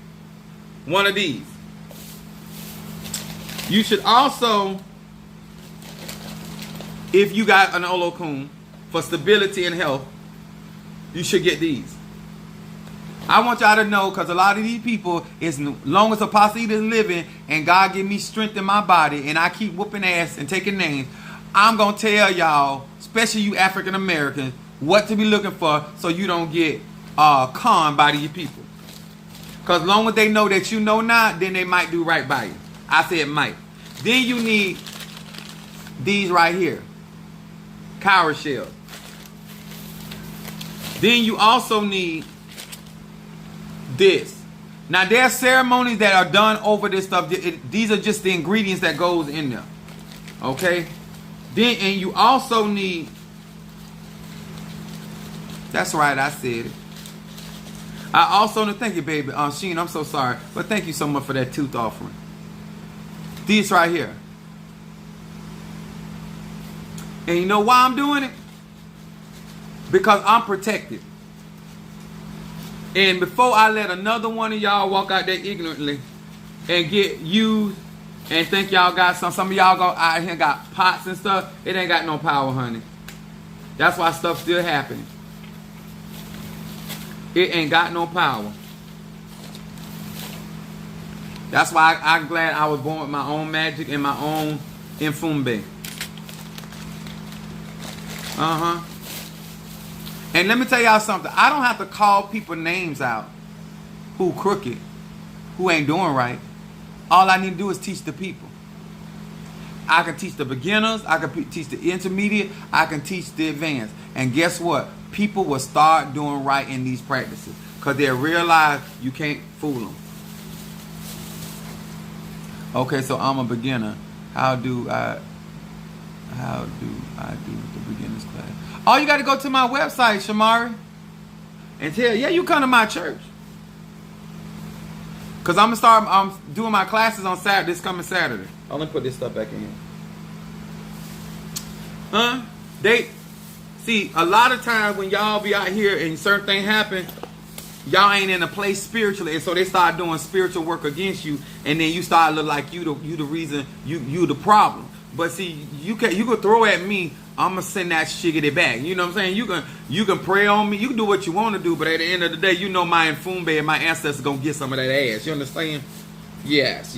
one of these. You should also, if you got an Olokun for stability and health, you should get these. I want y'all to know, because a lot of these people, as long as Apostle Eden is living and God give me strength in my body and I keep whooping ass and taking names, I'm going to tell y'all, especially you African Americans, what to be looking for so you don't get conned by these people. Because long as they know that you know not, then they might do right by you. I said might. Then you need these right here. Cowrie shells. Then you also need this. Now there are ceremonies that are done over this stuff. These are just the ingredients that goes in there. Okay? Then, and you also need, that's right, I said it. I also, thank you, baby. Sheen, I'm so sorry. But thank you so much for that tooth offering. These right here. And you know why I'm doing it? Because I'm protected. And before I let another one of y'all walk out there ignorantly and get used and think y'all got some of y'all go out here and got pots and stuff, it ain't got no power, honey. That's why stuff's still happening. It ain't got no power. That's why I'm glad I was born with my own magic and my own Mfumbe. And let me tell y'all something. I don't have to call people names out who crooked, who ain't doing right. All I need to do is teach the people. I can teach the beginners. I can teach the intermediate. I can teach the advanced. And guess what? People will start doing right in these practices because they'll realize you can't fool them. Okay, so I'm a beginner. How do I do the beginners class? Oh, you got to go to my website, Shamari, and tell, yeah, you come to my church. Because I'm going to start doing my classes on Saturday, this coming Saturday. I'm going to put this stuff back in here. See, a lot of times when y'all be out here and certain things happen, y'all ain't in a place spiritually, and so they start doing spiritual work against you, and then you start look like you the reason, you the problem. But see, you can throw at me, I'm gonna send that shiggity back. You know what I'm saying? You can pray on me, you can do what you want to do, but at the end of the day, you know my Mfumbe and my ancestors gonna get some of that ass. You understand? Yes.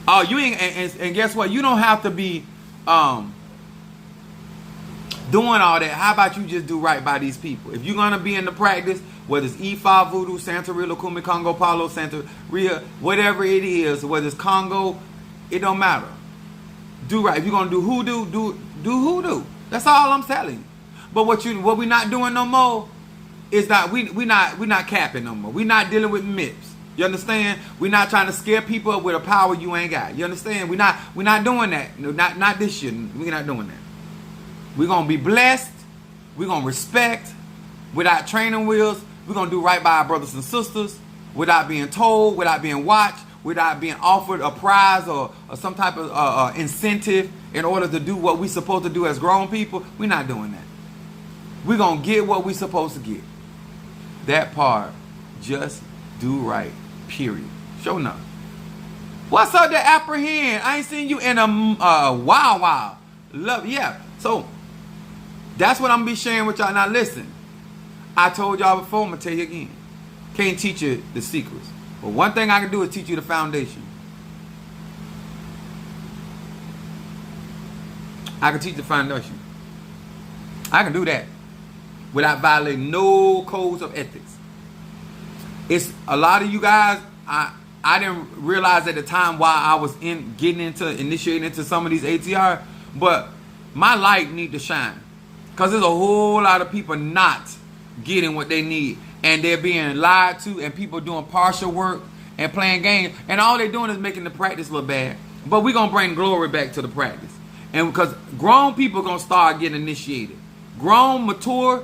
Oh, you ain't, and guess what? You don't have to be doing all that. How about you just do right by these people? If you're gonna be in the practice, whether it's Ifa, Voodoo, Santeria, Lukumi, Congo, Palo, Santeria, whatever it is, whether it's Congo, it don't matter. Do right. If you're gonna do hoodoo, do hoodoo. That's all I'm telling you. But what we not doing no more is that we not capping no more. We not dealing with myths. You understand? We're not trying to scare people up with a power you ain't got. You understand? We're not doing that. No, not this year. We're not doing that. We're gonna be blessed. We're gonna respect without training wheels. We're gonna do right by our brothers and sisters without being told, without being watched, without being offered a prize or some type of incentive in order to do what we're supposed to do as grown people. We're not doing that. We're going to get what we're supposed to get. That part, just do right, period. Show enough. What's up to apprehend? I ain't seen you in a while. Love, yeah. So, that's what I'm going to be sharing with y'all. Now listen, I told y'all before, I'm going to tell you again. Can't teach you the secrets. But one thing I can do is teach you the foundation. I can teach the foundation. I can do that without violating no codes of ethics. It's a lot of you guys, I didn't realize at the time why I was initiating into some of these ATR, but my light need to shine. Because there's a whole lot of people not getting what they need. And they're being lied to, and people doing partial work and playing games, and all they're doing is making the practice look bad. But we're gonna bring glory back to the practice, and because grown people gonna start getting initiated, grown, mature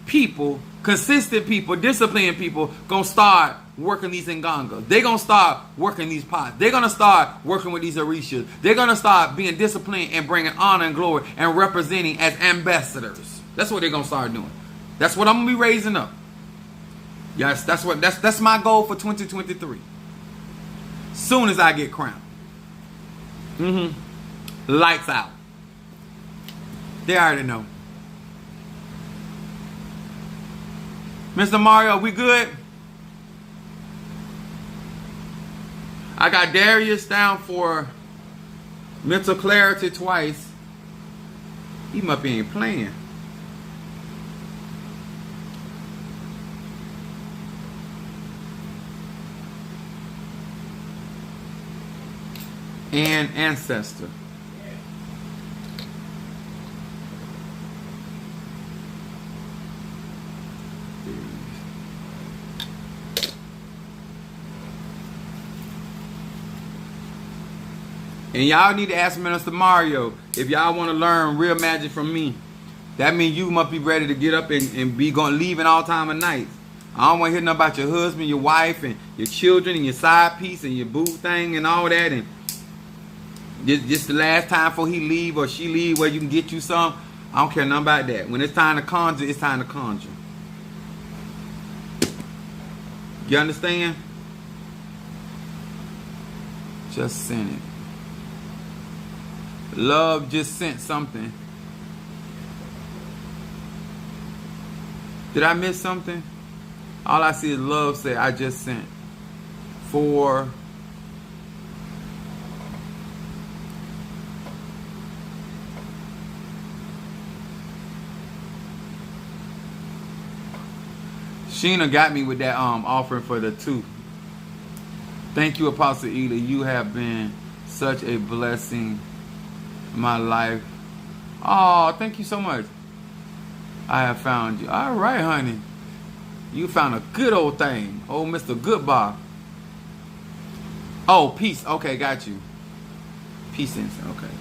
people, consistent people, disciplined people gonna start working these ngangas. They're gonna start working these pots. They're gonna start working with these orishas. They're gonna start being disciplined and bringing honor and glory and representing as ambassadors. That's what they're gonna start doing. That's what I'm gonna be raising up. Yes, that's my goal for 2023. Soon as I get crowned. Lights out. They already know. Mr. Mario, we good? I got Darius down for mental clarity twice. He must be ain't playing. and ancestor. And y'all need to ask Minister Mario if y'all want to learn real magic from me. That means you must be ready to get up and be going leaving all time of night. I don't want to hear nothing about your husband, your wife, and your children, and your side piece, and your boo thing, and all that. And just the last time before he leave or she leave where you can get you some. I don't care nothing about that. When it's time to conjure, it's time to conjure. You understand? Just send it. Love just sent something. Did I miss something? All I see is love say, I just sent. For Sheena got me with that offering for the 2. Thank you, Apostle Ely. You have been such a blessing in my life. Oh, thank you so much. I have found you. All right, honey. You found a good old thing. Oh, Mr. Goodbar. Oh, peace. Okay, got you. Peace incense. Okay.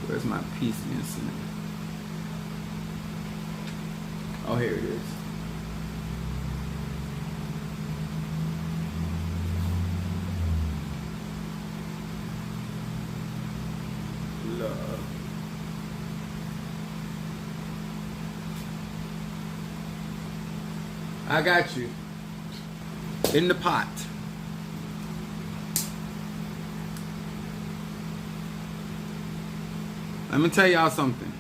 Where's my peace incense? Oh, here it is. Love. I got you. In the pot. Let me tell y'all something.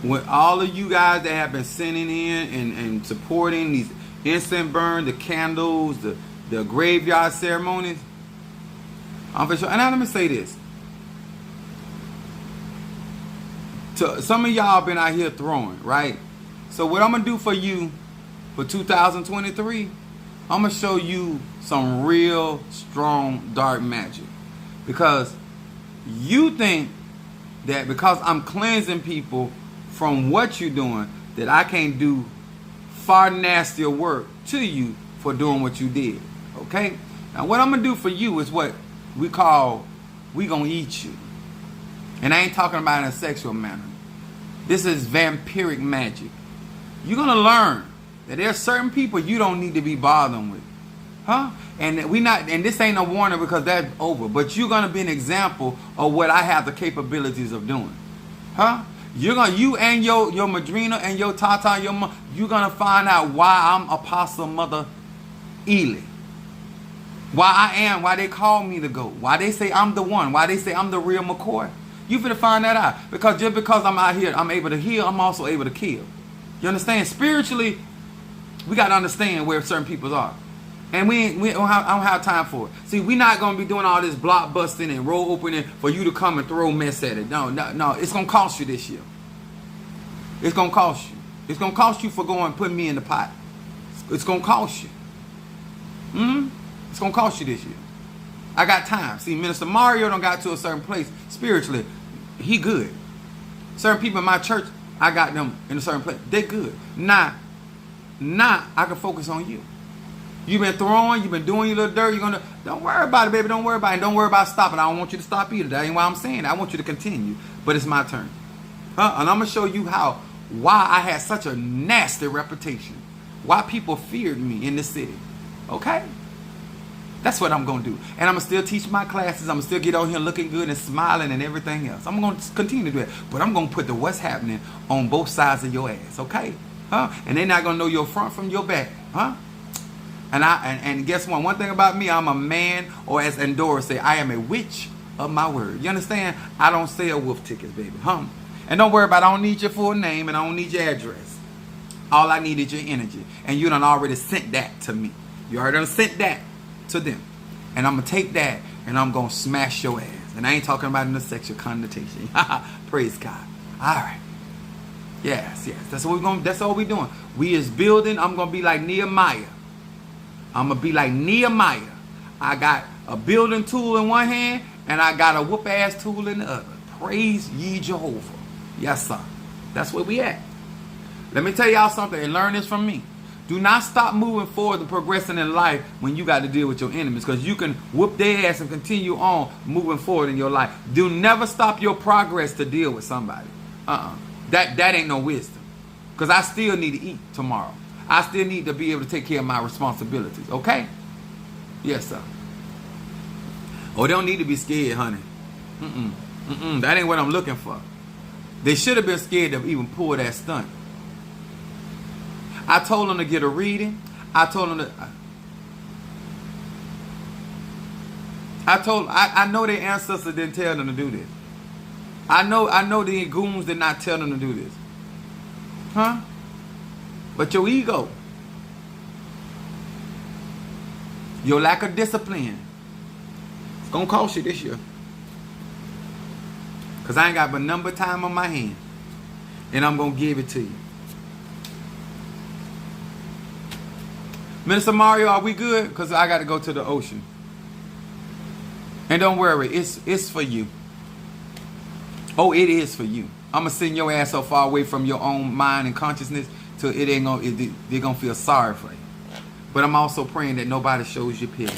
With all of you guys that have been sending in and supporting these incense burn, the candles, the graveyard ceremonies, I'm for sure. And now let me say this. To some of y'all been out here throwing, right? So what I'm going to do for you for 2023, I'm going to show you some real strong dark magic. Because you think that because I'm cleansing people from what you're doing, that I can't do far nastier work to you for doing what you did. Okay? Now what I'm going to do for you is what we call, we going to eat you. And I ain't talking about in a sexual manner. This is vampiric magic. You're going to learn that there's certain people you don't need to be bothering with. Huh? And this ain't a warning because that's over. But you're going to be an example of what I have the capabilities of doing. Huh? You and your Madrina and your Tata, you're going to find out why I'm Apostle Mother Ely. Why they call me the GOAT. Why they say I'm the one. Why they say I'm the real McCoy. You finna find that out. Because just because I'm out here, I'm able to heal, I'm also able to kill. You understand? Spiritually, we got to understand where certain people are. And I don't have time for it. See, we're not going to be doing all this block busting and roll opening for you to come and throw mess at it. No. It's going to cost you this year. It's going to cost you. It's going to cost you for going and putting me in the pot. It's going to cost you. It's going to cost you this year. I got time. See, Minister Mario done got to a certain place spiritually. He good. Certain people in my church, I got them in a certain place. They good. Now I can focus on you. You've been throwing, you've been doing your little dirt. Don't worry about it, baby. Don't worry about it. Don't worry about stopping. I don't want you to stop either. That ain't why I'm saying it. I want you to continue. But it's my turn. And I'm going to show you why I had such a nasty reputation. Why people feared me in this city. Okay? That's what I'm going to do. And I'm going to still teach my classes. I'm going to still get on here looking good and smiling and everything else. I'm going to continue to do it. But I'm going to put the what's happening on both sides of your ass. Okay? And they're not going to know your front from your back. And guess what? One thing about me, I'm a man, or as Endora say, I am a witch of my word. You understand? I don't sell wolf tickets, baby. And don't worry about it. I don't need your full name and I don't need your address. All I need is your energy. And you done already sent that to me. You already done sent that to them. And I'm going to take that and I'm going to smash your ass. And I ain't talking about in a sexual connotation. Praise God. All right. Yes. That's what we're going. That's all we're doing. We is building. I'm going to be like Nehemiah. I'm going to be like Nehemiah. I got a building tool in one hand, and I got a whoop-ass tool in the other. Praise ye Jehovah. Yes, sir. That's where we at. Let me tell y'all something, and learn this from me. Do not stop moving forward and progressing in life when you got to deal with your enemies, because you can whoop their ass and continue on moving forward in your life. Do never stop your progress to deal with somebody. That ain't no wisdom, because I still need to eat tomorrow. I still need to be able to take care of my responsibilities. Okay? Yes, sir. Oh, they don't need to be scared, honey. That ain't what I'm looking for. They should have been scared to even pull that stunt. I told them to get a reading. I know their ancestors didn't tell them to do this. I know the goons did not tell them to do this. Huh? But your ego, your lack of discipline, it's gonna cost you this year. Because I ain't got but number time on my hand. And I'm gonna give it to you. Minister Mario, are we good? Because I got to go to the ocean. And don't worry, it's for you. Oh, it is for you. I'm going to send your ass so far away from your own mind and consciousness till they're going to feel sorry for you. But I'm also praying that nobody shows you pity.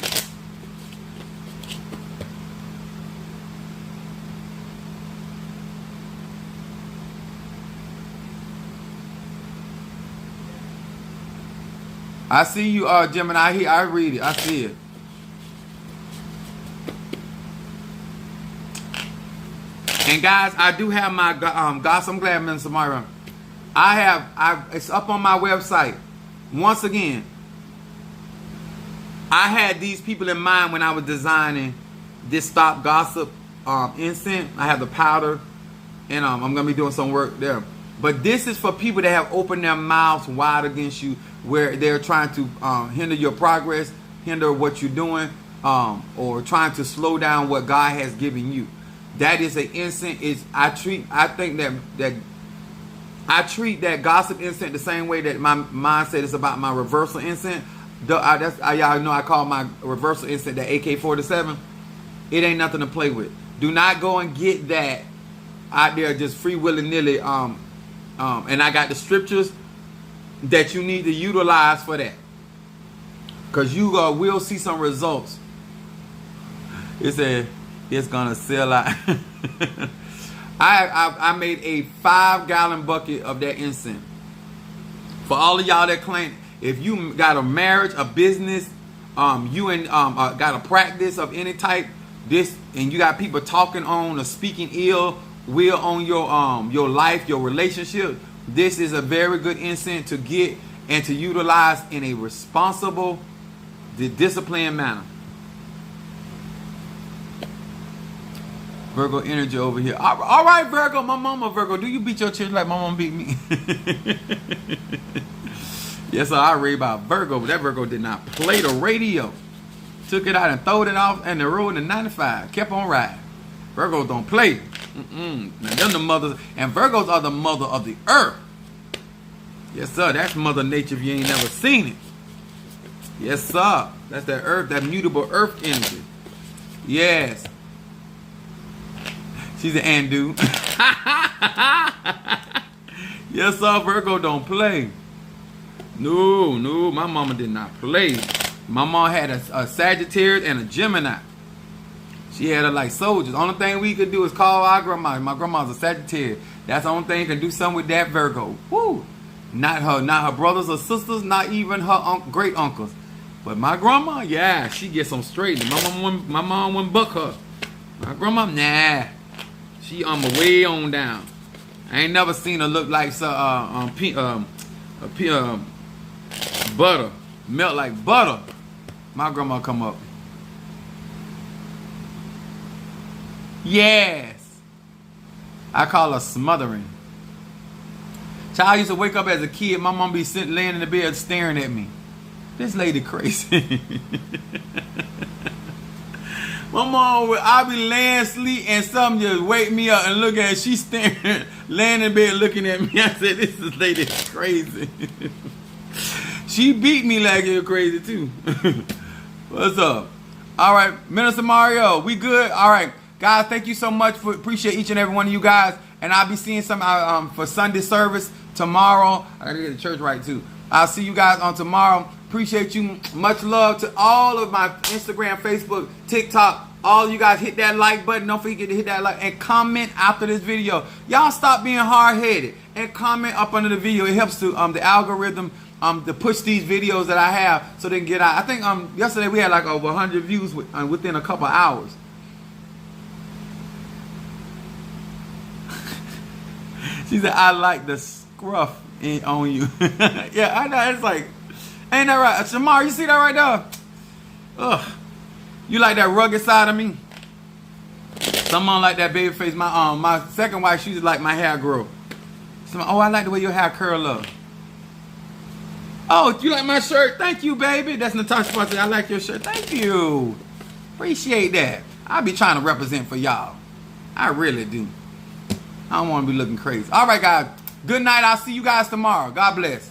I see you, Gemini. I read it. I see it. And guys, I do have my Gospel. I'm glad, Minister Myra. It's up on my website. Once again, I had these people in mind when I was designing this Stop Gossip incense. I have the powder, and I'm going to be doing some work there. But this is for people that have opened their mouths wide against you, where they're trying to hinder your progress, hinder what you're doing, or trying to slow down what God has given you. That is an incense. I treat that gossip incense the same way that my mindset is about my reversal incense. Y'all know I call my reversal incense the AK-47. It ain't nothing to play with. Do not go and get that out there just free willy-nilly. And I got the scriptures that you need to utilize for that, because you will see some results. It said it's gonna sell out. I made a 5-gallon bucket of that incense for all of y'all that claim. If you got a marriage, a business, got a practice of any type, this, and you got people talking on or speaking ill will on your life, your relationship, this is a very good incense to get and to utilize in a responsible, disciplined manner. Virgo energy over here. All right, Virgo, my mama Virgo. Do you beat your children like my mama beat me? Yes, sir, I read about Virgo, but that Virgo did not play the radio. Took it out and throwed it off and the road in 95. Kept on riding. Virgos don't play. Now them the mothers, and Virgos are the mother of the earth. Yes, sir. That's Mother Nature if you ain't never seen it. Yes, sir. That's that earth, that mutable earth energy. Yes. She's an Andu. Yes, sir. Virgo don't play. No, my mama did not play. My mom had a Sagittarius and a Gemini. She had her like soldiers. Only thing we could do is call our grandma. My grandma's a Sagittarius. That's the only thing can do something with that Virgo. Woo! Not her brothers or sisters, not even her great uncles. But my grandma, yeah, she gets them straight. My mom wouldn't buck her. My grandma, nah. She way on down. I ain't never seen her look like butter. Melt like butter. My grandma come up. Yes. I call her smothering. Child, used to wake up as a kid. My mom be sitting laying in the bed staring at me. This lady crazy. My mom, I be laying asleep and something just wake me up and look at her. She staring, laying in bed looking at me. I said, this lady is crazy. She beat me like you're crazy too. What's up? All right, Minister Mario, we good? All right, guys, thank you so much. Appreciate each and every one of you guys. And I'll be seeing some for Sunday service tomorrow. I gotta get to church right too. I'll see you guys on tomorrow. Appreciate you. Much love to all of my Instagram, Facebook, TikTok. All you guys, hit that like button. Don't forget to hit that like and comment after this video. Y'all stop being hard-headed and comment up under the video. It helps to the algorithm to push these videos that I have so they can get out. I think yesterday we had like over 100 views within a couple hours. She said, I like the scruff on you. Yeah, I know. It's like, ain't that right? Shamar, you see that right there? Ugh. You like that rugged side of me? Someone like that baby face. My second wife, she just like my hair grow. Oh, I like the way your hair curl up. Oh, you like my shirt? Thank you, baby. That's Natasha Sparks. I like your shirt. Thank you. Appreciate that. I be trying to represent for y'all. I really do. I don't want to be looking crazy. All right, guys. Good night. I'll see you guys tomorrow. God bless.